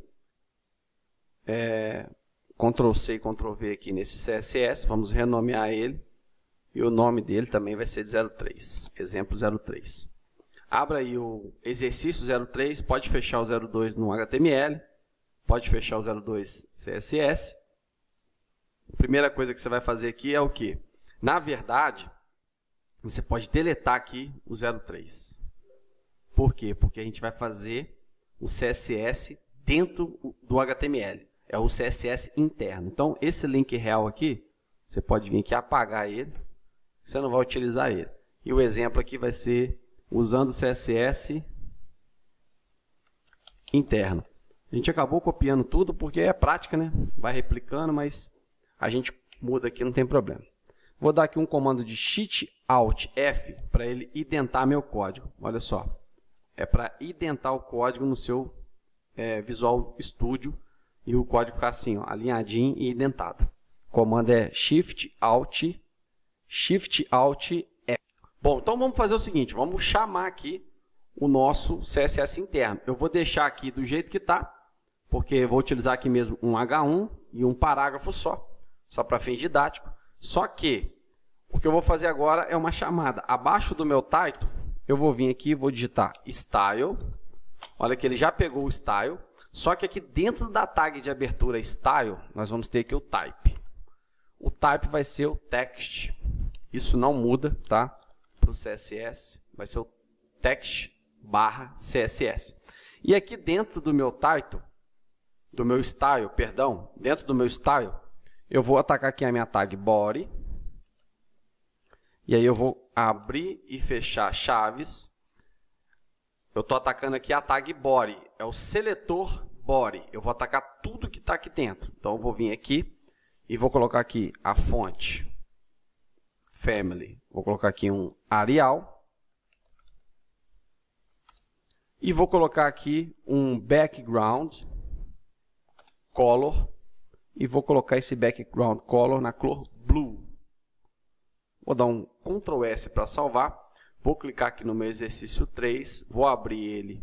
Ctrl C, Ctrl V aqui nesse CSS. Vamos renomear ele e o nome dele também vai ser de 03. Exemplo 03. Abra aí o exercício 03, pode fechar o 02 no HTML, pode fechar o 02 CSS. A primeira coisa que você vai fazer aqui é o quê? Na verdade, você pode deletar aqui o 03. Por quê? Porque a gente vai fazer o CSS dentro do HTML. É o CSS interno. Então, esse link real aqui, você pode vir aqui apagar ele, você não vai utilizar ele. E o exemplo aqui vai ser usando o CSS interno. A gente acabou copiando tudo porque é prática, né? Vai replicando, mas a gente muda aqui, não tem problema. Vou dar aqui um comando de Shift Alt F para ele identar meu código. Olha só. É para identar o código no seu Visual Studio e o código ficar assim, ó, alinhadinho e identado. O comando é Shift Alt F. Bom, então vamos fazer o seguinte, vamos chamar aqui o nosso CSS interno. Eu vou deixar aqui do jeito que está, porque eu vou utilizar aqui mesmo um H1 e um parágrafo só para fins didáticos. Só que o que eu vou fazer agora é uma chamada. Abaixo do meu title, eu vou vir aqui e vou digitar style. Olha que ele já pegou o style. Só que aqui dentro da tag de abertura style, nós vamos ter aqui o type. O type vai ser o text. Isso não muda, tá? Para o CSS, vai ser o text / CSS. E aqui dentro do meu title, do meu style, perdão, dentro do meu style, eu vou atacar aqui a minha tag body. E aí eu vou abrir e fechar chaves. Eu estou atacando aqui a tag body, é o seletor body. Eu vou atacar tudo que está aqui dentro. Então eu vou vir aqui e vou colocar aqui a fonte family. Vou colocar aqui um Arial. E vou colocar aqui um background color. E vou colocar esse background color na cor blue. Vou dar um Ctrl S para salvar. Vou clicar aqui no meu exercício 3. Vou abrir ele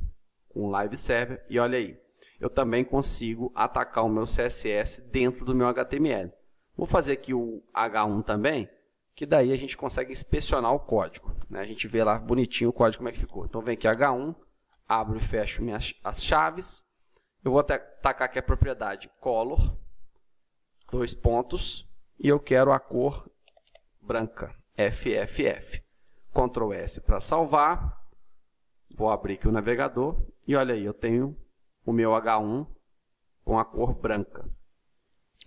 com o Live Server. E olha aí, eu também consigo atacar o meu CSS dentro do meu HTML. Vou fazer aqui o H1 também, que daí a gente consegue inspecionar o código, né? A gente vê lá bonitinho o código como é que ficou. Então vem aqui H1, abro e fecho as chaves. Eu vou atacar aqui a propriedade color, 2 pontos, e eu quero a cor branca, FFF. Ctrl S para salvar. Vou abrir aqui o navegador e olha aí, eu tenho o meu H1 com a cor branca.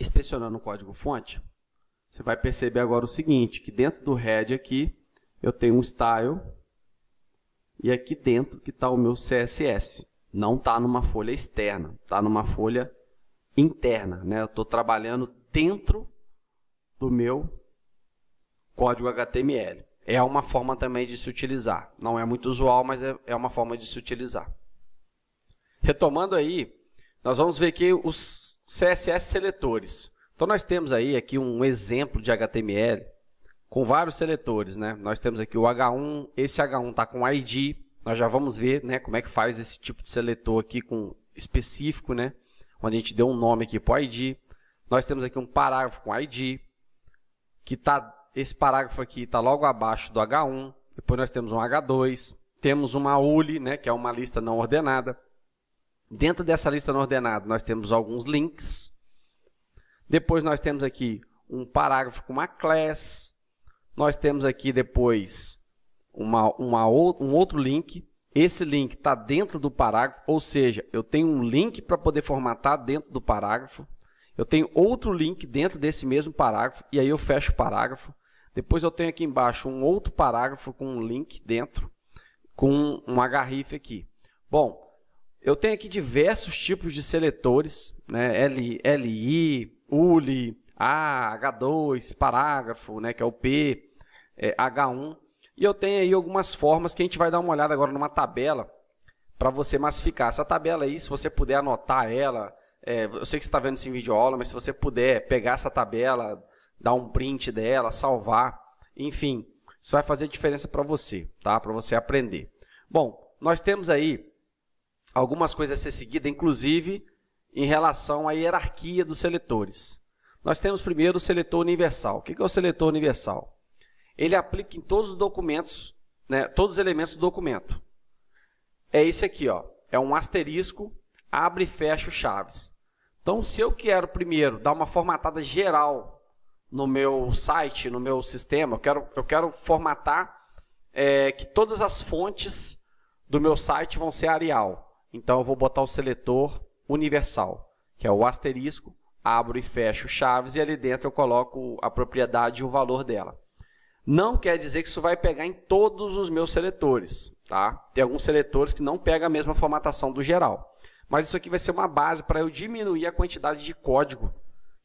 Inspecionando o código-fonte, você vai perceber agora o seguinte, que dentro do head aqui, eu tenho um style, e aqui dentro que está o meu CSS. Não está numa folha externa, está numa folha interna, né? Eu estou trabalhando dentro do meu código HTML. É uma forma também de se utilizar. Não é muito usual, mas é uma forma de se utilizar. Retomando aí, nós vamos ver aqui os CSS seletores. Então nós temos aí aqui um exemplo de HTML com vários seletores, né? Nós temos aqui o H1, esse H1 está com ID, nós já vamos ver, né, como é que faz esse tipo de seletor aqui com específico, né? Onde a gente deu um nome aqui para o ID. Nós temos aqui um parágrafo com ID, que esse parágrafo aqui está logo abaixo do H1. Depois nós temos um H2, temos uma ULI, né, que é uma lista não ordenada. Dentro dessa lista não ordenada, nós temos alguns links. Depois nós temos aqui um parágrafo com uma class. Nós temos aqui depois um outro link. Esse link está dentro do parágrafo, ou seja, eu tenho um link para poder formatar dentro do parágrafo. Eu tenho outro link dentro desse mesmo parágrafo, e aí eu fecho o parágrafo. Depois eu tenho aqui embaixo um outro parágrafo com um link dentro, com um href aqui. Bom, eu tenho aqui diversos tipos de seletores, né? LI, ULI, A, H2, parágrafo, né? Que é o P, H1. E eu tenho aí algumas formas que a gente vai dar uma olhada agora numa tabela para você massificar. Essa tabela aí, se você puder anotar ela, eu sei que você está vendo isso em videoaula, mas se você puder pegar essa tabela, dar um print dela, salvar, enfim, isso vai fazer diferença para você, tá? Para você aprender. Bom, nós temos aí algumas coisas a ser seguidas, inclusive em relação à hierarquia dos seletores. Nós temos primeiro o seletor universal. O que é o seletor universal? Ele aplica em todos os documentos, né, todos os elementos do documento. É esse aqui, ó, é um asterisco, abre e fecha chaves. Então, se eu quero primeiro dar uma formatada geral no meu site, no meu sistema, eu quero formatar que todas as fontes do meu site vão ser Arial. Então, eu vou botar o seletor universal, que é o asterisco, abro e fecho chaves, e ali dentro eu coloco a propriedade e o valor dela. Não quer dizer que isso vai pegar em todos os meus seletores, tá? Tem alguns seletores que não pegam a mesma formatação do geral. Mas isso aqui vai ser uma base para eu diminuir a quantidade de código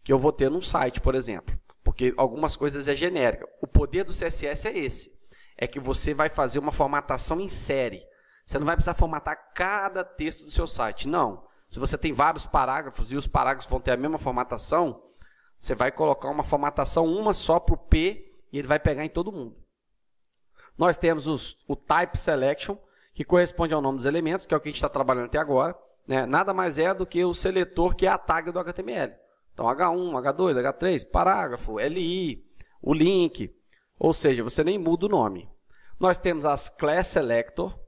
que eu vou ter num site, por exemplo. Porque algumas coisas é genérica. O poder do CSS é esse. É que você vai fazer uma formatação em série. Você não vai precisar formatar cada texto do seu site. Não. Se você tem vários parágrafos e os parágrafos vão ter a mesma formatação, você vai colocar uma formatação, uma só para o P, e ele vai pegar em todo mundo. Nós temos o Type Selection, que corresponde ao nome dos elementos, que é o que a gente está trabalhando até agora, né? Nada mais é do que o seletor, que é a tag do HTML. Então, H1, H2, H3, parágrafo, LI, o link, ou seja, você nem muda o nome. Nós temos as Class Selector.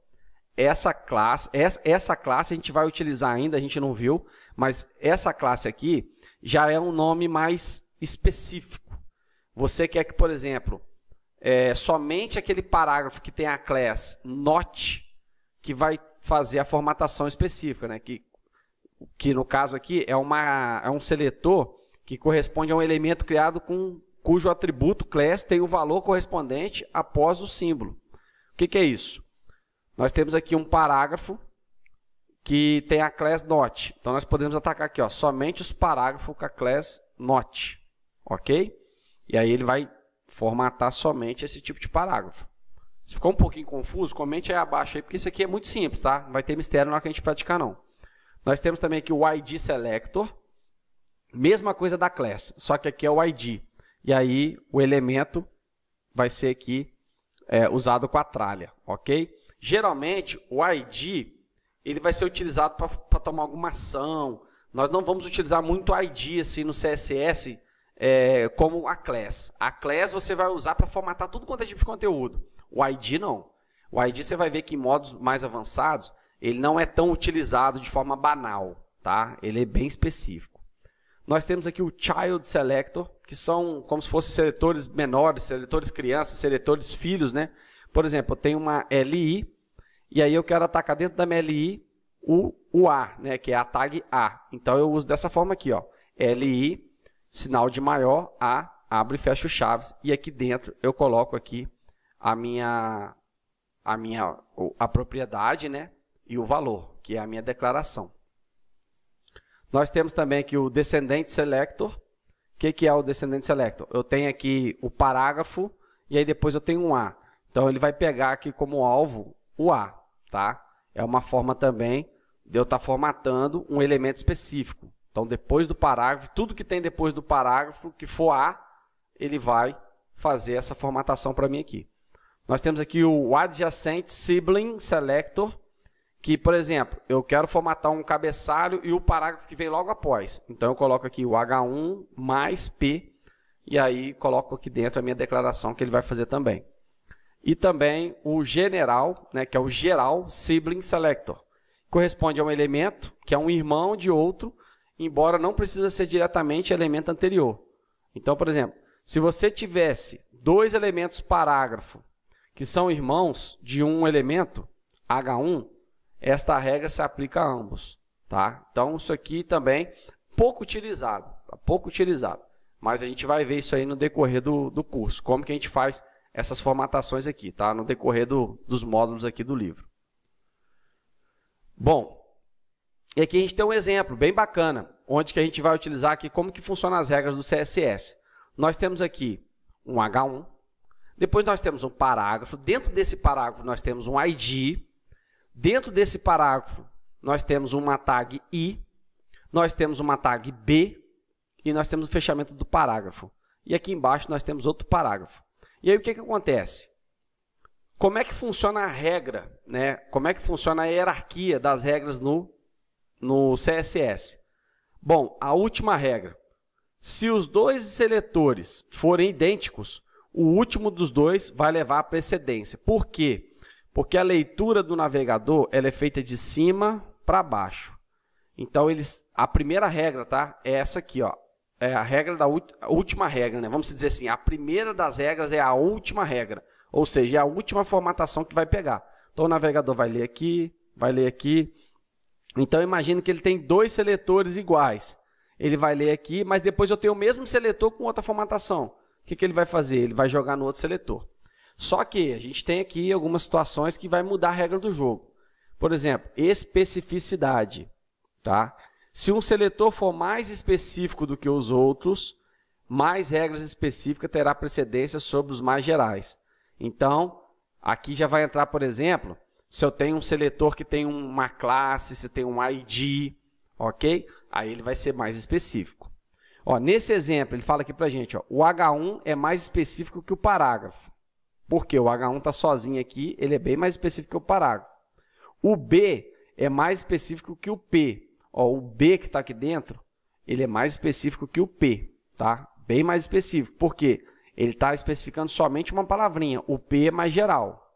Essa classe a gente vai utilizar ainda, a gente não viu, mas essa classe aqui já é um nome mais específico. Você quer que, por exemplo, somente aquele parágrafo que tem a class not, que vai fazer a formatação específica, né? Que no caso aqui é um seletor que corresponde a um elemento criado cujo atributo class tem o valor correspondente após o símbolo. O que é isso? Nós temos aqui um parágrafo que tem a class not. Então nós podemos atacar aqui, ó, somente os parágrafos com a class not, ok? E aí ele vai formatar somente esse tipo de parágrafo. Se ficou um pouquinho confuso, comente aí abaixo aí, porque isso aqui é muito simples, tá? Não vai ter mistério na hora que a gente praticar, não. Nós temos também aqui o ID Selector, mesma coisa da class, só que aqui é o ID. E aí o elemento vai ser aqui usado com a tralha, ok? Geralmente o ID ele vai ser utilizado para tomar alguma ação. Nós não vamos utilizar muito o ID assim, no CSS como a class. A class você vai usar para formatar tudo quanto é tipo de conteúdo. O ID não. O ID você vai ver que em modos mais avançados ele não é tão utilizado de forma banal, tá? Ele é bem específico. Nós temos aqui o Child Selector, que são como se fossem seletores menores, seletores crianças, seletores filhos, né? Por exemplo, eu tenho uma LI, e aí eu quero atacar dentro da minha LI o A, né? Que é a tag A. Então eu uso dessa forma aqui, ó. LI, sinal de maior, A, abre e fecha os chaves, e aqui dentro eu coloco aqui a propriedade, né? E o valor, que é a minha declaração. Nós temos também aqui o Descendant Selector. O que é o Descendant Selector? Eu tenho aqui o parágrafo e aí depois eu tenho um A. Então ele vai pegar aqui como alvo o A, tá? É uma forma também de eu estar formatando um elemento específico. Então depois do parágrafo, tudo que tem depois do parágrafo que for A, ele vai fazer essa formatação para mim aqui. Nós temos aqui o Adjacent Sibling Selector, que, por exemplo, eu quero formatar um cabeçalho e o parágrafo que vem logo após. Então, eu coloco aqui o H1 mais P, e aí coloco aqui dentro a minha declaração que ele vai fazer também. E também o General, né, que é o Geral Sibling Selector. Corresponde a um elemento que é um irmão de outro, embora não precisa ser diretamente elemento anterior. Então, por exemplo, se você tivesse dois elementos parágrafo, que são irmãos de um elemento, H1, esta regra se aplica a ambos, tá? Então, isso aqui também pouco utilizado, mas a gente vai ver isso aí no decorrer do curso, como que a gente faz essas formatações aqui, tá? No decorrer dos módulos aqui do livro. Bom, e aqui a gente tem um exemplo bem bacana, onde que a gente vai utilizar aqui como que funcionam as regras do CSS. Nós temos aqui um H1, depois nós temos um parágrafo, dentro desse parágrafo nós temos um ID, dentro desse parágrafo nós temos uma tag I, nós temos uma tag B e nós temos o fechamento do parágrafo. E aqui embaixo nós temos outro parágrafo. E aí o que acontece? Como é que funciona a regra, né? Como é que funciona a hierarquia das regras no CSS? Bom, a última regra. Se os dois seletores forem idênticos, o último dos dois vai levar a precedência. Por quê? Porque a leitura do navegador ela é feita de cima para baixo. Então, a primeira regra, tá? É essa aqui, ó. É a regra a última regra, né? Vamos dizer assim, a primeira das regras é a última regra. Ou seja, é a última formatação que vai pegar. Então, o navegador vai ler aqui, vai ler aqui. Então, imagine que ele tem dois seletores iguais. Ele vai ler aqui, mas depois eu tenho o mesmo seletor com outra formatação. O que ele vai fazer? Ele vai jogar no outro seletor. Só que a gente tem aqui algumas situações que vai mudar a regra do jogo. Por exemplo, especificidade. Tá? Se um seletor for mais específico do que os outros, mais regras específicas terá precedência sobre os mais gerais. Então, aqui já vai entrar, por exemplo, se eu tenho um seletor que tem uma classe, se tem um ID, ok? Aí ele vai ser mais específico. Ó, nesse exemplo, ele fala aqui para a gente, ó, o H1 é mais específico que o parágrafo. Porque o H1 está sozinho aqui, ele é bem mais específico que o parágrafo. O B é mais específico que o P. Ó, o B que está aqui dentro, ele é mais específico que o P. Tá? Bem mais específico. Por quê? Ele está especificando somente uma palavrinha. O P é mais geral.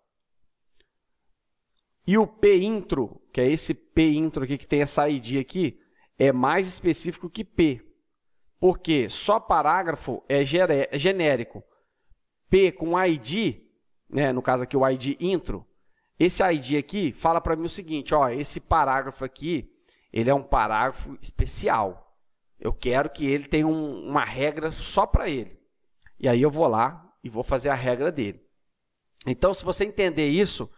E o P intro, que é esse P intro aqui que tem essa ID aqui, é mais específico que P. Porque só parágrafo é genérico. P com ID, né, no caso aqui o ID intro, esse ID aqui fala para mim o seguinte, ó, esse parágrafo aqui, ele é um parágrafo especial. Eu quero que ele tenha uma regra só para ele. E aí eu vou lá e vou fazer a regra dele. Então, se você entender isso,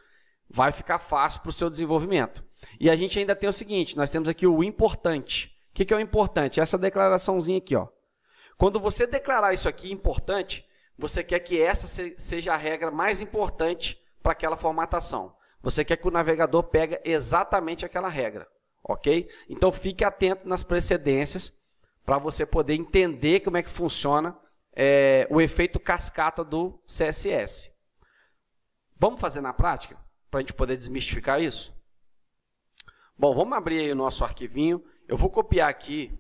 vai ficar fácil para o seu desenvolvimento. E a gente ainda tem o seguinte, nós temos aqui o importante. O que é o importante? Essa declaraçãozinha aqui, ó. Quando você declarar isso aqui importante, você quer que essa seja a regra mais importante para aquela formatação. Você quer que o navegador pegue exatamente aquela regra, ok? Então fique atento nas precedências para você poder entender como é que funciona o efeito cascata do CSS. Vamos fazer na prática para a gente poder desmistificar isso? Bom, vamos abrir aí o nosso arquivinho. Eu vou copiar aqui,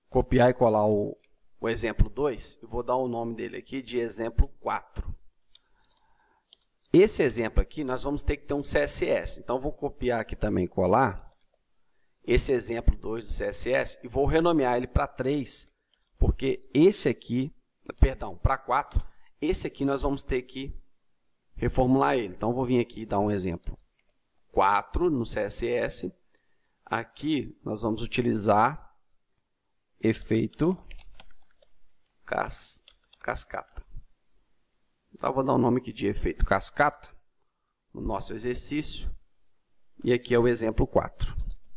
copiar e colar o exemplo 2 e vou dar o nome dele aqui de exemplo 4. Esse exemplo aqui, nós vamos ter que ter um CSS. Então, eu vou copiar aqui também, colar esse exemplo 2 do CSS e vou renomear ele para 3, porque esse aqui, perdão, para 4, esse aqui nós vamos ter que reformular ele. Então, eu vou vir aqui e dar um exemplo 4 no CSS. Aqui, nós vamos utilizar efeito cascata. Então, eu vou dar o nome aqui de efeito cascata no nosso exercício. E aqui é o exemplo 4.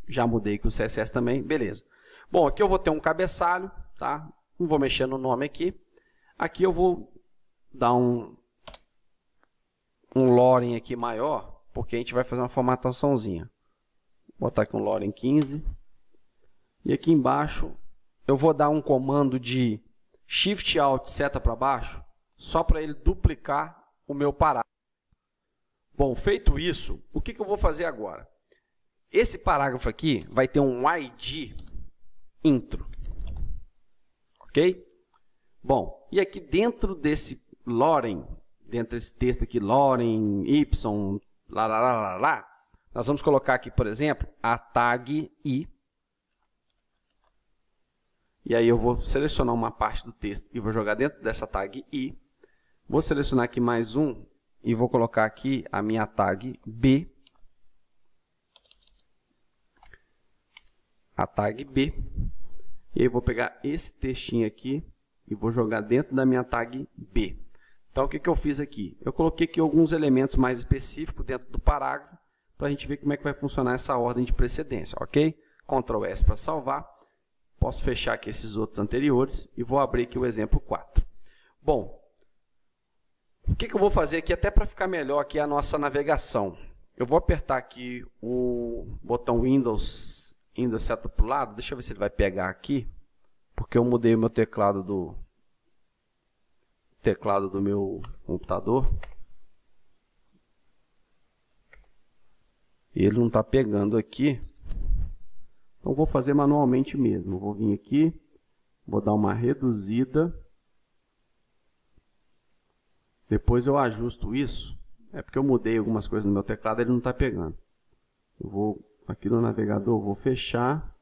Já mudei aqui o CSS também, beleza. Bom, aqui eu vou ter um cabeçalho, tá? Não vou mexer no nome aqui. Aqui eu vou dar um Loren aqui maior, porque a gente vai fazer uma formataçãozinha. Vou botar aqui um Loren 15. E aqui embaixo eu vou dar um comando de Shift Alt seta para baixo, só para ele duplicar o meu parágrafo. Bom, feito isso, o que eu vou fazer agora? Esse parágrafo aqui vai ter um ID intro. Ok? Bom, e aqui dentro desse Loren, dentro desse texto aqui, Loren, Y, nós vamos colocar aqui, por exemplo, a tag I. E aí eu vou selecionar uma parte do texto e vou jogar dentro dessa tag I. Vou selecionar aqui mais um e vou colocar aqui a minha tag B. A tag B. E aí eu vou pegar esse textinho aqui e vou jogar dentro da minha tag B. Então, o que eu fiz aqui? Eu coloquei aqui alguns elementos mais específicos dentro do parágrafo para a gente ver como é que vai funcionar essa ordem de precedência, ok? Ctrl S para salvar. Posso fechar aqui esses outros anteriores e vou abrir aqui o exemplo 4. Bom, o que eu vou fazer aqui até para ficar melhor aqui a nossa navegação? Eu vou apertar aqui o botão Windows seta para o lado. Deixa eu ver se ele vai pegar aqui, porque eu mudei o meu teclado do meu computador. E ele não está pegando aqui. Então, vou fazer manualmente mesmo. Vou vir aqui, vou dar uma reduzida. Depois eu ajusto isso. É porque eu mudei algumas coisas no meu teclado, ele não está pegando. Eu vou aqui no navegador, vou fechar.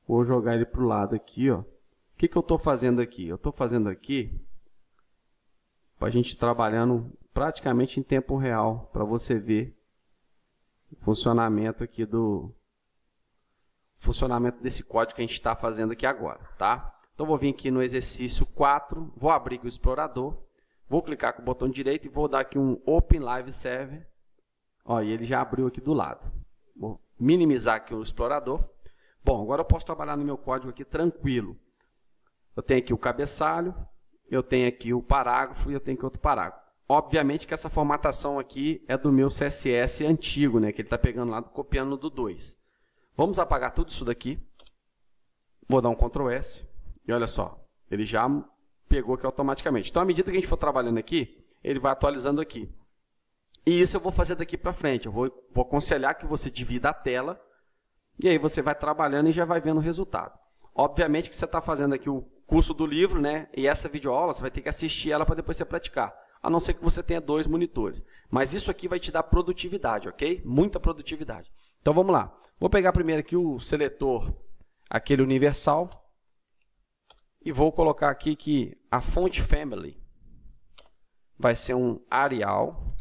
Vou jogar ele para o lado aqui, ó. O que eu estou fazendo aqui? Eu estou fazendo aqui para a gente trabalhando praticamente em tempo real, para você ver o funcionamento aqui desse código que a gente está fazendo aqui agora, tá? Então, vou vir aqui no exercício 4, vou abrir aqui o explorador, vou clicar com o botão direito e vou dar aqui um Open Live Server. Ó, e ele já abriu aqui do lado. Vou minimizar aqui o explorador. Bom, agora eu posso trabalhar no meu código aqui tranquilo. Eu tenho aqui o cabeçalho, eu tenho aqui o parágrafo e eu tenho aqui outro parágrafo. Obviamente que essa formatação aqui é do meu CSS antigo, né? Que ele está pegando lá, copiando do 2. Vamos apagar tudo isso daqui. Vou dar um Ctrl S. E olha só, ele já pegou aqui automaticamente. Então, à medida que a gente for trabalhando aqui, ele vai atualizando aqui. E isso eu vou fazer daqui para frente. Eu vou aconselhar que você divida a tela. E aí você vai trabalhando e já vai vendo o resultado. Obviamente que você está fazendo aqui o curso do livro, né? E essa videoaula você vai ter que assistir ela para depois você praticar. A não ser que você tenha 2 monitores. Mas isso aqui vai te dar produtividade, ok? Muita produtividade. Então, vamos lá. Vou pegar primeiro aqui o seletor, aquele universal. E vou colocar aqui que a font family vai ser um Arial.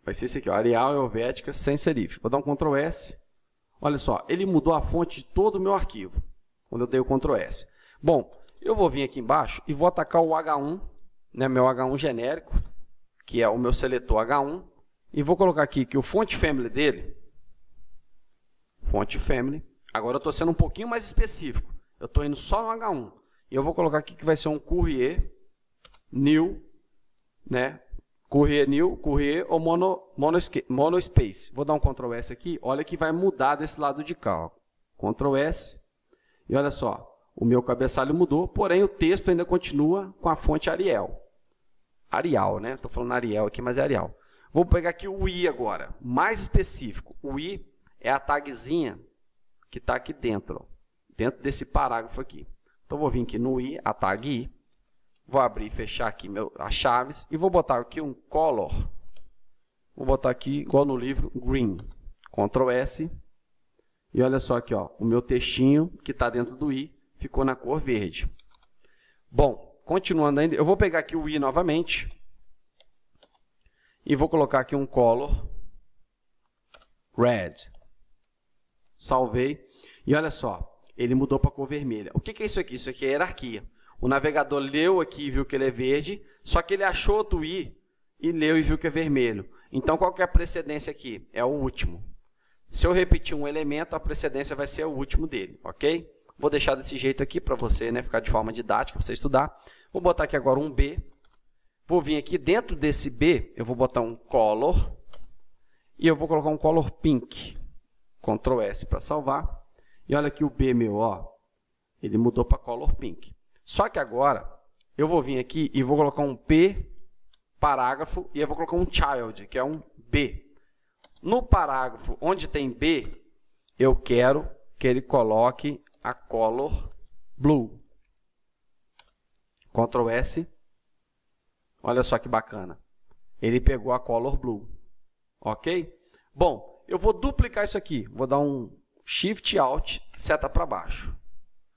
Vai ser esse aqui, ó, Arial Helvética sem serif. Vou dar um Ctrl S. Olha só, ele mudou a fonte de todo o meu arquivo, quando eu dei o Ctrl S. Bom, eu vou vir aqui embaixo e vou atacar o H1, né, meu H1 genérico, que é o meu seletor H1. E vou colocar aqui que o font family dele, font family, agora eu estou sendo um pouquinho mais específico. Eu estou indo só no H1. E eu vou colocar aqui que vai ser um Courier New né? Courier New, Courier ou Monospace. Vou dar um Ctrl S aqui, olha que vai mudar desse lado de cá. Ó. Ctrl S, e olha só, o meu cabeçalho mudou, porém o texto ainda continua com a fonte Arial. Arial, né? Estou falando Arial aqui, mas é Arial. Vou pegar aqui o I agora, mais específico. O I é a tagzinha que está aqui dentro, ó, dentro desse parágrafo aqui. Então, vou vir aqui no I, a tag I. Vou abrir e fechar aqui as chaves e vou botar aqui um color. Vou botar aqui, igual no livro, green. Ctrl S. E olha só aqui, ó, o meu textinho que está dentro do I ficou na cor verde. Bom, continuando ainda, eu vou pegar aqui o I novamente. E vou colocar aqui um color red. Salvei. E olha só, ele mudou para a cor vermelha. O que é isso aqui? Isso aqui é hierarquia. O navegador leu aqui e viu que ele é verde, só que ele achou outro I e leu e viu que é vermelho. Então, qual que é a precedência aqui? É o último. Se eu repetir um elemento, a precedência vai ser o último dele, ok? Vou deixar desse jeito aqui para você, né, ficar de forma didática, para você estudar. Vou botar aqui agora um B. Vou vir aqui dentro desse B, eu vou botar um color e eu vou colocar um color pink. Ctrl S para salvar. E olha aqui o B meu, ó, ele mudou para color pink. Só que agora, eu vou vir aqui e vou colocar um P, parágrafo, e eu vou colocar um child, que é um B. No parágrafo onde tem B, eu quero que ele coloque a color blue. Ctrl S. Olha só que bacana. Ele pegou a color blue. Ok? Bom, eu vou duplicar isso aqui. Vou dar um Shift Alt, seta para baixo.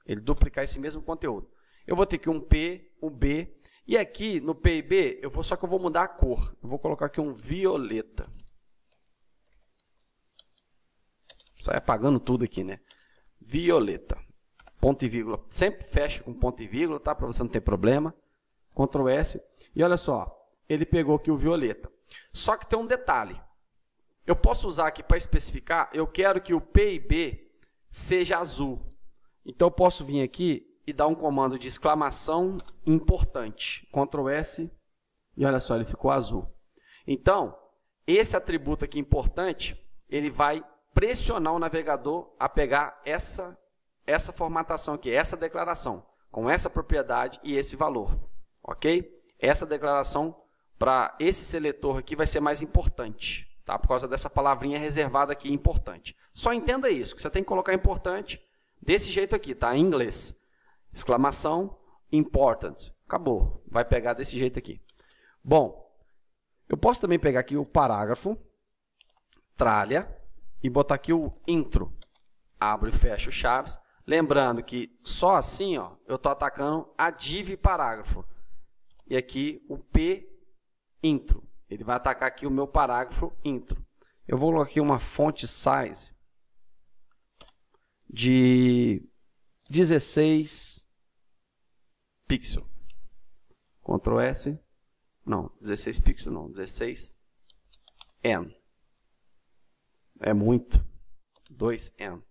Ele duplicar esse mesmo conteúdo. Eu vou ter aqui um P, um B, e aqui no P e B, só que eu vou mudar a cor. Eu vou colocar aqui um violeta. Sai apagando tudo aqui, né? Violeta. Ponto e vírgula. Sempre fecha com ponto e vírgula, tá? Para você não ter problema. Ctrl S. E olha só, ele pegou aqui o violeta. Só que tem um detalhe. Eu posso usar aqui para especificar, eu quero que o P e B seja azul. Então, eu posso vir aqui e dar um comando de exclamação importante. Ctrl S, e olha só, ele ficou azul. Então, esse atributo aqui importante, ele vai pressionar o navegador a pegar essa formatação aqui, essa declaração, com essa propriedade e esse valor. Ok? Essa declaração para esse seletor aqui vai ser mais importante, tá? Por causa dessa palavrinha reservada aqui, importante. Só entenda isso, que você tem que colocar importante desse jeito aqui, tá? Em inglês. Exclamação, important. Acabou. Vai pegar desse jeito aqui. Bom, eu posso também pegar aqui o parágrafo, tralha, e botar aqui o intro. Abro e fecho chaves. Lembrando que só assim, ó, eu estou atacando a div parágrafo. E aqui o P intro. Ele vai atacar aqui o meu parágrafo intro. Eu vou colocar aqui uma font size de 16 pixels. Ctrl S. Não, 16 pixels não, 16 N. É muito. 2N.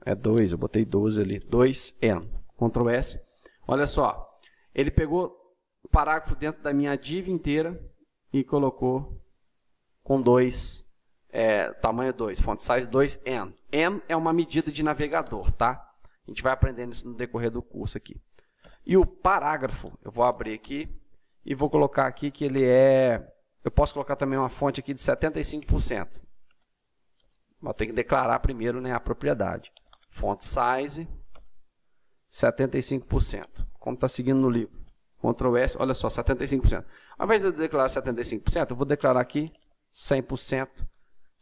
É 2, eu botei 12 ali. 2N. Ctrl S. Olha só. Ele pegou o parágrafo dentro da minha div inteira e colocou com 2, tamanho 2, font size 2N. N é uma medida de navegador, tá? A gente vai aprendendo isso no decorrer do curso aqui. E o parágrafo, eu vou abrir aqui e vou colocar aqui que ele é... Eu posso colocar também uma fonte aqui de 75%. Mas eu tenho que declarar primeiro, né, a propriedade. Font size 75%. Como está seguindo no livro. Ctrl S, olha só, 75%. Ao invés de eu declarar 75%, eu vou declarar aqui 100%,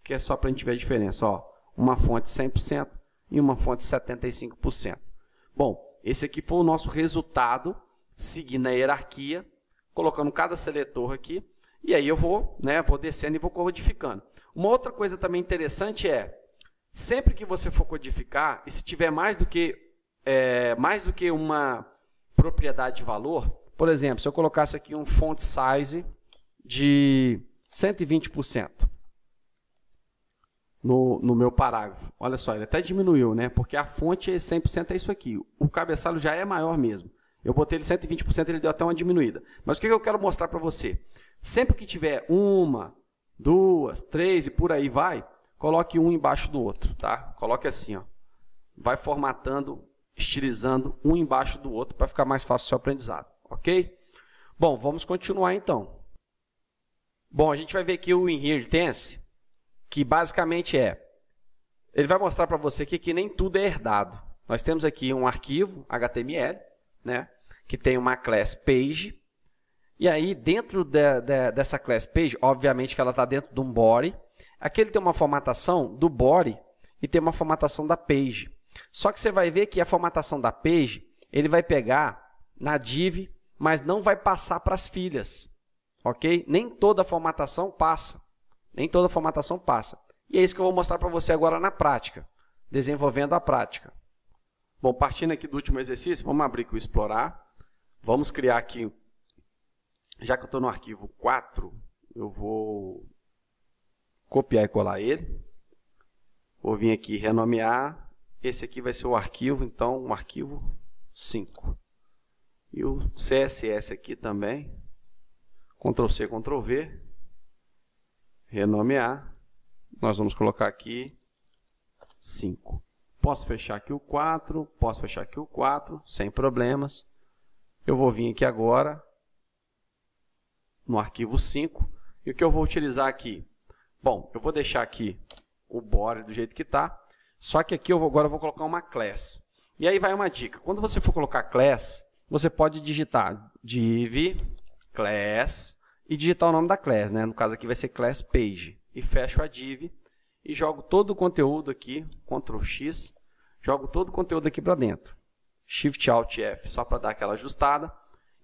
que é só para a gente ver a diferença. Ó, uma fonte 100% e uma fonte 75%. Bom, esse aqui foi o nosso resultado, seguindo a hierarquia, colocando cada seletor aqui. E aí eu vou, né, vou descendo e vou codificando. Uma outra coisa também interessante é, sempre que você for codificar, e se tiver mais do que uma propriedade de valor, por exemplo, se eu colocasse aqui um font size de 120% no meu parágrafo. Olha só, ele até diminuiu, né? Porque a fonte 100% é isso aqui. O cabeçalho já é maior mesmo. Eu botei ele 120%, ele deu até uma diminuída. Mas o que eu quero mostrar para você? Sempre que tiver 1, 2, 3 e por aí vai, coloque um embaixo do outro, tá? Coloque assim, ó. Vai formatando, estilizando um embaixo do outro para ficar mais fácil o seu aprendizado, ok? Bom, vamos continuar então. Bom, a gente vai ver aqui o inheritance, que basicamente ele vai mostrar para você que aqui nem tudo é herdado. Nós temos aqui um arquivo HTML, né, que tem uma class page, e aí dentro dessa class page, obviamente que ela está dentro de um body, aqui ele tem uma formatação do body e tem uma formatação da page. Só que você vai ver que a formatação da page, ele vai pegar na div, mas não vai passar para as filhas, ok? Nem toda a formatação passa, nem toda a formatação passa. E é isso que eu vou mostrar para você agora na prática, desenvolvendo a prática. Bom, partindo aqui do último exercício, vamos abrir aqui o Explorar. Vamos criar aqui, já que eu estou no arquivo 4, eu vou copiar e colar ele. Vou vir aqui renomear. Esse aqui vai ser o arquivo, então, o arquivo 5. E o CSS aqui também. Ctrl C, Ctrl V. Renomear. Nós vamos colocar aqui 5. Posso fechar aqui o 4, posso fechar aqui o 4, sem problemas. Eu vou vir aqui agora no arquivo 5. E o que eu vou utilizar aqui? Bom, eu vou deixar aqui o body do jeito que está. Só que aqui agora eu vou colocar uma class. E aí vai uma dica. Quando você for colocar class, você pode digitar div, class, e digitar o nome da class, né? No caso aqui vai ser class page. E fecho a div e jogo todo o conteúdo aqui, Ctrl X, jogo todo o conteúdo aqui para dentro. Shift Alt F, só para dar aquela ajustada.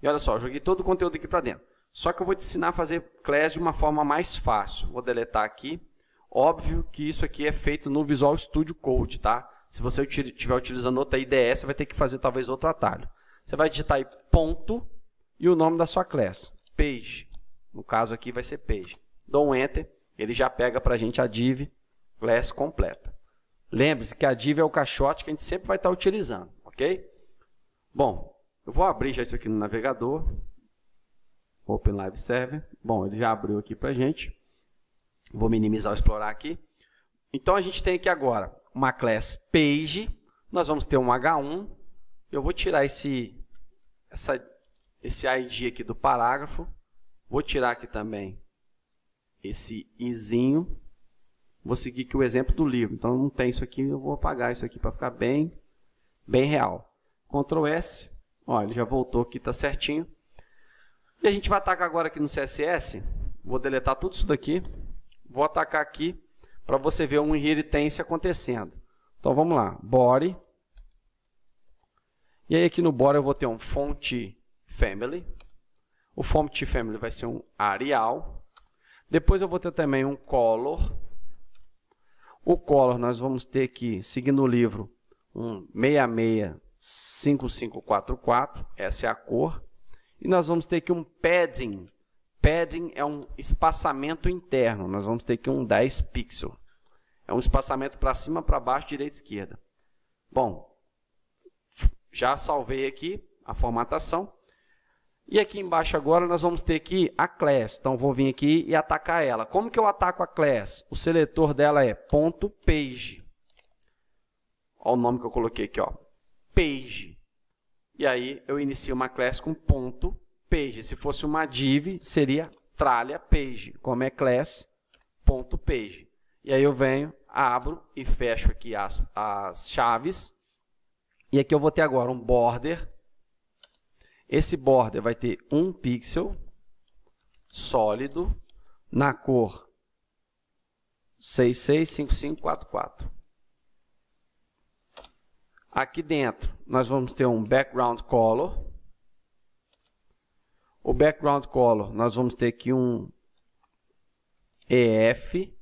E olha só, joguei todo o conteúdo aqui para dentro. Só que eu vou te ensinar a fazer class de uma forma mais fácil. Vou deletar aqui. Óbvio que isso aqui é feito no Visual Studio Code, tá? Se você estiver utilizando outra IDE, você vai ter que fazer talvez outro atalho. Você vai digitar aí ponto e o nome da sua class, page. No caso aqui vai ser page. Dou um enter, ele já pega para a gente a div class completa. Lembre-se que a div é o caixote que a gente sempre vai estar utilizando, ok? Bom, eu vou abrir já isso aqui no navegador. Open Live Server. Bom, ele já abriu aqui para a gente. Vou minimizar o Explorar aqui. Então, a gente tem aqui agora uma class page. Nós vamos ter um H1. Eu vou tirar esse ID aqui do parágrafo. Vou tirar aqui também esse izinho. Vou seguir aqui o exemplo do livro. Então, não tem isso aqui. Eu vou apagar isso aqui para ficar bem real. Ctrl S. Ó, ele já voltou aqui, está certinho. E a gente vai atacar agora aqui no CSS. Vou deletar tudo isso daqui. Vou atacar aqui para você ver um inheritance acontecendo. Então, vamos lá. Body. E aí, aqui no body, eu vou ter um font family. O font family vai ser um Arial. Depois, eu vou ter também um color. O color, nós vamos ter aqui, seguindo o livro, um 665544. Essa é a cor. E nós vamos ter aqui um padding. Padding é um espaçamento interno. Nós vamos ter aqui um 10 pixels. É um espaçamento para cima, para baixo, direita e esquerda. Bom, já salvei aqui a formatação. E aqui embaixo agora nós vamos ter aqui a class. Então, vou vir aqui e atacar ela. Como que eu ataco a class? O seletor dela é .page. Olha o nome que eu coloquei aqui, ó. Page. E aí, eu inicio uma class com .page. Se fosse uma div, seria tralha page. Como é class, .page. E aí, eu venho, abro e fecho aqui as chaves. E aqui eu vou ter agora um border. Esse border vai ter 1 pixel sólido na cor 665544. Aqui dentro, nós vamos ter um background color. O background color, nós vamos ter aqui um EF.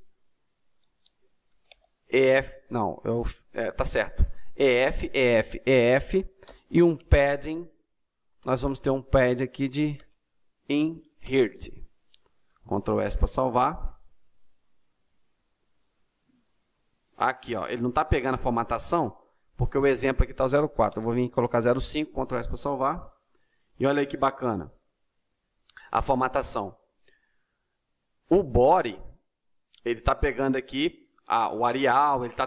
Não, tá certo. EF. E um padding. Nós vamos ter um pad aqui de inherit. Ctrl S para salvar. Aqui, ó, ele não está pegando a formatação, porque o exemplo aqui está o 04. Eu vou vir colocar 05, Ctrl S para salvar. E olha aí que bacana a formatação. O body, ele está pegando aqui o Arial, ele está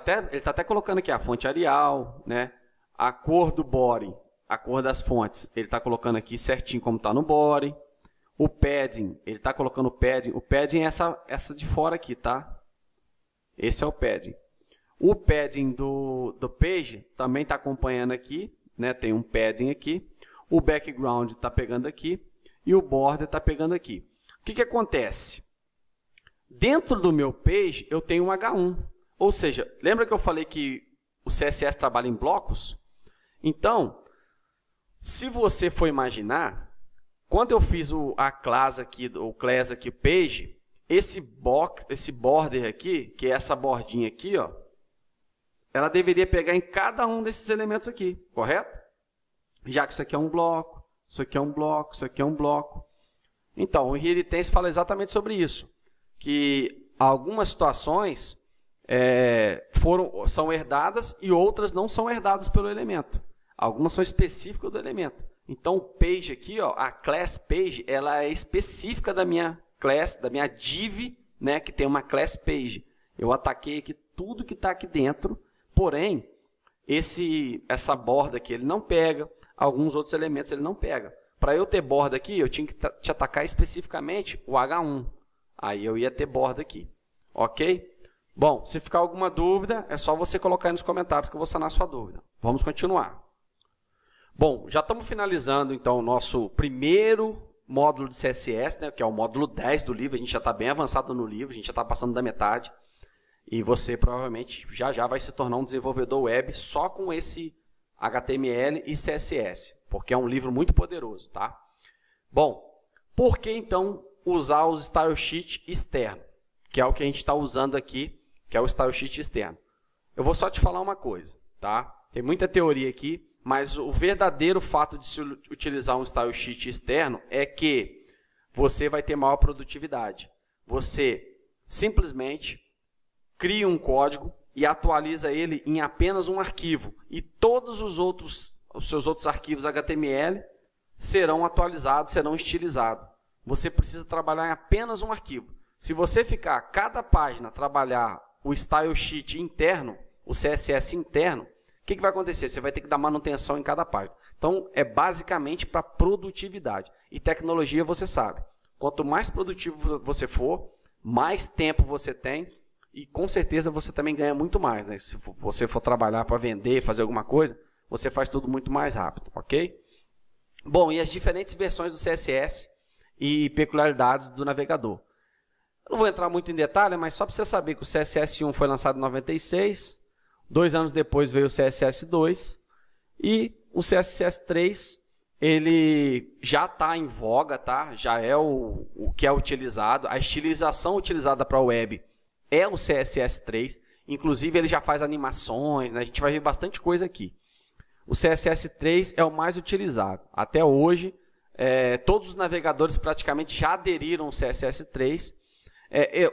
até colocando aqui a fonte Arial, né? A cor do body, a cor das fontes, ele está colocando aqui certinho como está no body. O padding, ele está colocando o padding é essa de fora aqui, tá? Esse é o padding. O padding do page também está acompanhando aqui, né? Tem um padding aqui. O background está pegando aqui e o border está pegando aqui. O que acontece? Dentro do meu page eu tenho um H1, ou seja, lembra que eu falei que o CSS trabalha em blocos? Então, se você for imaginar, quando eu fiz a class aqui, o class aqui, page, esse border aqui, que é essa bordinha aqui, ó, ela deveria pegar em cada um desses elementos aqui, correto? Já que isso aqui é um bloco, isso aqui é um bloco, isso aqui é um bloco. Então, o inheritance fala exatamente sobre isso, que algumas situações são herdadas e outras não são herdadas pelo elemento. Algumas são específicas do elemento. Então, o page aqui, ó, a class page, ela é específica da minha class, da minha div, né, que tem uma class page. Eu ataquei aqui tudo que está aqui dentro, porém, essa borda aqui ele não pega, alguns outros elementos ele não pega. Para eu ter borda aqui, eu tinha que te atacar especificamente o H1. Aí eu ia ter borda aqui, ok? Bom, se ficar alguma dúvida, é só você colocar aí nos comentários que eu vou sanar a sua dúvida. Vamos continuar. Bom, já estamos finalizando então o nosso primeiro módulo de CSS, né, que é o módulo 10 do livro. A gente já está bem avançado no livro, a gente já está passando da metade. E você provavelmente já vai se tornar um desenvolvedor web só com esse HTML e CSS, porque é um livro muito poderoso, tá? Bom, por que então usar os style sheet externo, que é o que a gente está usando aqui, que é o style sheet externo? Eu vou só te falar uma coisa, tá? Tem muita teoria aqui, mas o verdadeiro fato de se utilizar um style sheet externo é que você vai ter maior produtividade. Você simplesmente cria um código e atualiza ele em apenas um arquivo. E todos os seus outros arquivos HTML serão atualizados, serão estilizados. Você precisa trabalhar em apenas um arquivo. Se você ficar cada página trabalhar o style sheet interno, o CSS interno, o que vai acontecer? Você vai ter que dar manutenção em cada página. Então, é basicamente para produtividade. E tecnologia, você sabe. Quanto mais produtivo você for, mais tempo você tem e, com certeza, você também ganha muito mais, né? Se você for trabalhar para vender, fazer alguma coisa, você faz tudo muito mais rápido, ok? Bom, e as diferentes versões do CSS e peculiaridades do navegador. Eu não vou entrar muito em detalhe, mas só para você saber que o CSS1 foi lançado em 96, 2 anos depois veio o CSS2 e o CSS3 ele já está em voga, tá? Já é o que é utilizado. A estilização utilizada para a web é o CSS3, inclusive ele já faz animações, né? A gente vai ver bastante coisa aqui. O CSS3 é o mais utilizado. Até hoje, todos os navegadores praticamente já aderiram ao CSS3.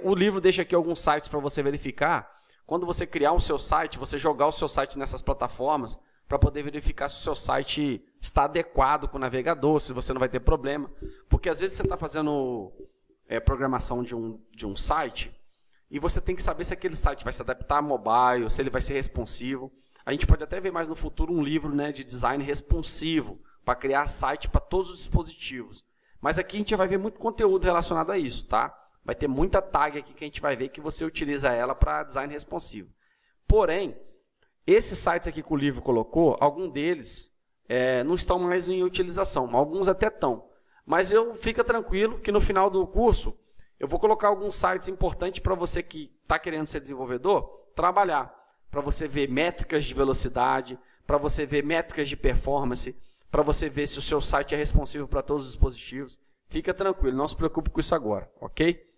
O livro deixa aqui alguns sites para você verificar. Quando você criar o seu site, você jogar o seu site nessas plataformas para poder verificar se o seu site está adequado com o navegador, se você não vai ter problema. Porque às vezes você está fazendo programação de um site e você tem que saber se aquele site vai se adaptar a mobile, se ele vai ser responsivo. A gente pode até ver mais no futuro um livro, né, de design responsivo para criar site para todos os dispositivos. Mas aqui a gente vai ver muito conteúdo relacionado a isso, tá? Vai ter muita tag aqui que a gente vai ver que você utiliza ela para design responsivo. Porém, esses sites aqui que o livro colocou, alguns deles não estão mais em utilização, alguns até estão. Mas fica tranquilo que no final do curso eu vou colocar alguns sites importantes para você que está querendo ser desenvolvedor trabalhar. Para você ver métricas de velocidade, para você ver métricas de performance, para você ver se o seu site é responsivo para todos os dispositivos. Fica tranquilo, não se preocupe com isso agora, ok?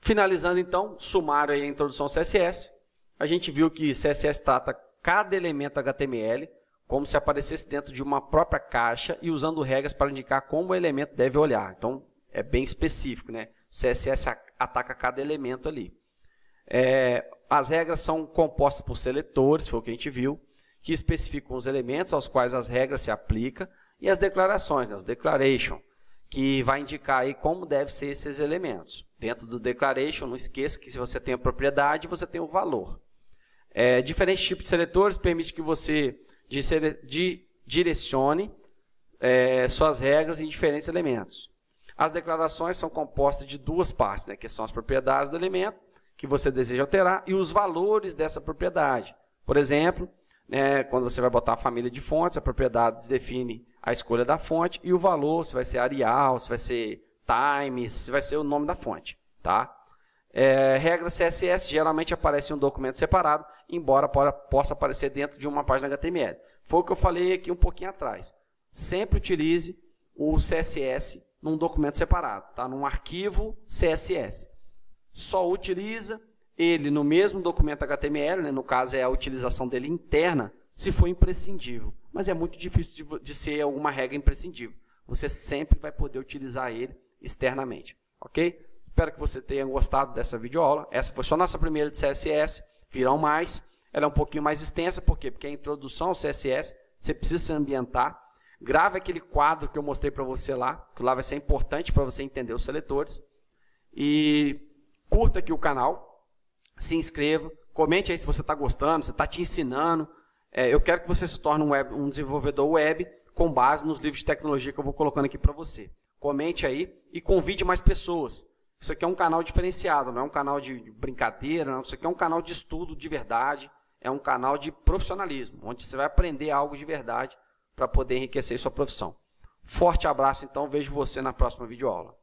Finalizando então, sumário aí a introdução ao CSS, a gente viu que CSS trata cada elemento HTML como se aparecesse dentro de uma própria caixa e usando regras para indicar como o elemento deve olhar. Então, é bem específico, né? O CSS ataca cada elemento ali. As regras são compostas por seletores, foi o que a gente viu, que especificam os elementos aos quais as regras se aplicam. E as declarações, né, os declaration, que vai indicar aí como deve ser esses elementos. Dentro do declaration, não esqueça que se você tem a propriedade, você tem o valor. Diferentes tipos de seletores permitem que você direcione suas regras em diferentes elementos. As declarações são compostas de duas partes, né, que são as propriedades do elemento que você deseja alterar e os valores dessa propriedade. Por exemplo, né, quando você vai botar a família de fontes, a propriedade define a escolha da fonte e o valor, se vai ser Arial, se vai ser Times, se vai ser o nome da fonte. Tá? Regra CSS geralmente aparece em um documento separado, embora possa aparecer dentro de uma página HTML. Foi o que eu falei aqui um pouquinho atrás. Sempre utilize o CSS num documento separado, tá? Num arquivo CSS. Só utiliza ele no mesmo documento HTML, né? No caso é a utilização dele interna, se for imprescindível. Mas é muito difícil de ser alguma regra imprescindível. Você sempre vai poder utilizar ele externamente, ok? Espero que você tenha gostado dessa videoaula. Essa foi só nossa primeira de CSS, virão mais. Ela é um pouquinho mais extensa, por quê? Porque a introdução ao CSS, você precisa se ambientar. Grave aquele quadro que eu mostrei para você lá, que lá vai ser importante para você entender os seletores. E curta aqui o canal, se inscreva, comente aí se você está gostando, se está te ensinando. Eu quero que você se torne um desenvolvedor web com base nos livros de tecnologia que eu vou colocando aqui para você. Comente aí e convide mais pessoas. Isso aqui é um canal diferenciado, não é um canal de brincadeira, não. Isso aqui é um canal de estudo de verdade, é um canal de profissionalismo, onde você vai aprender algo de verdade para poder enriquecer sua profissão. Forte abraço, então, vejo você na próxima videoaula.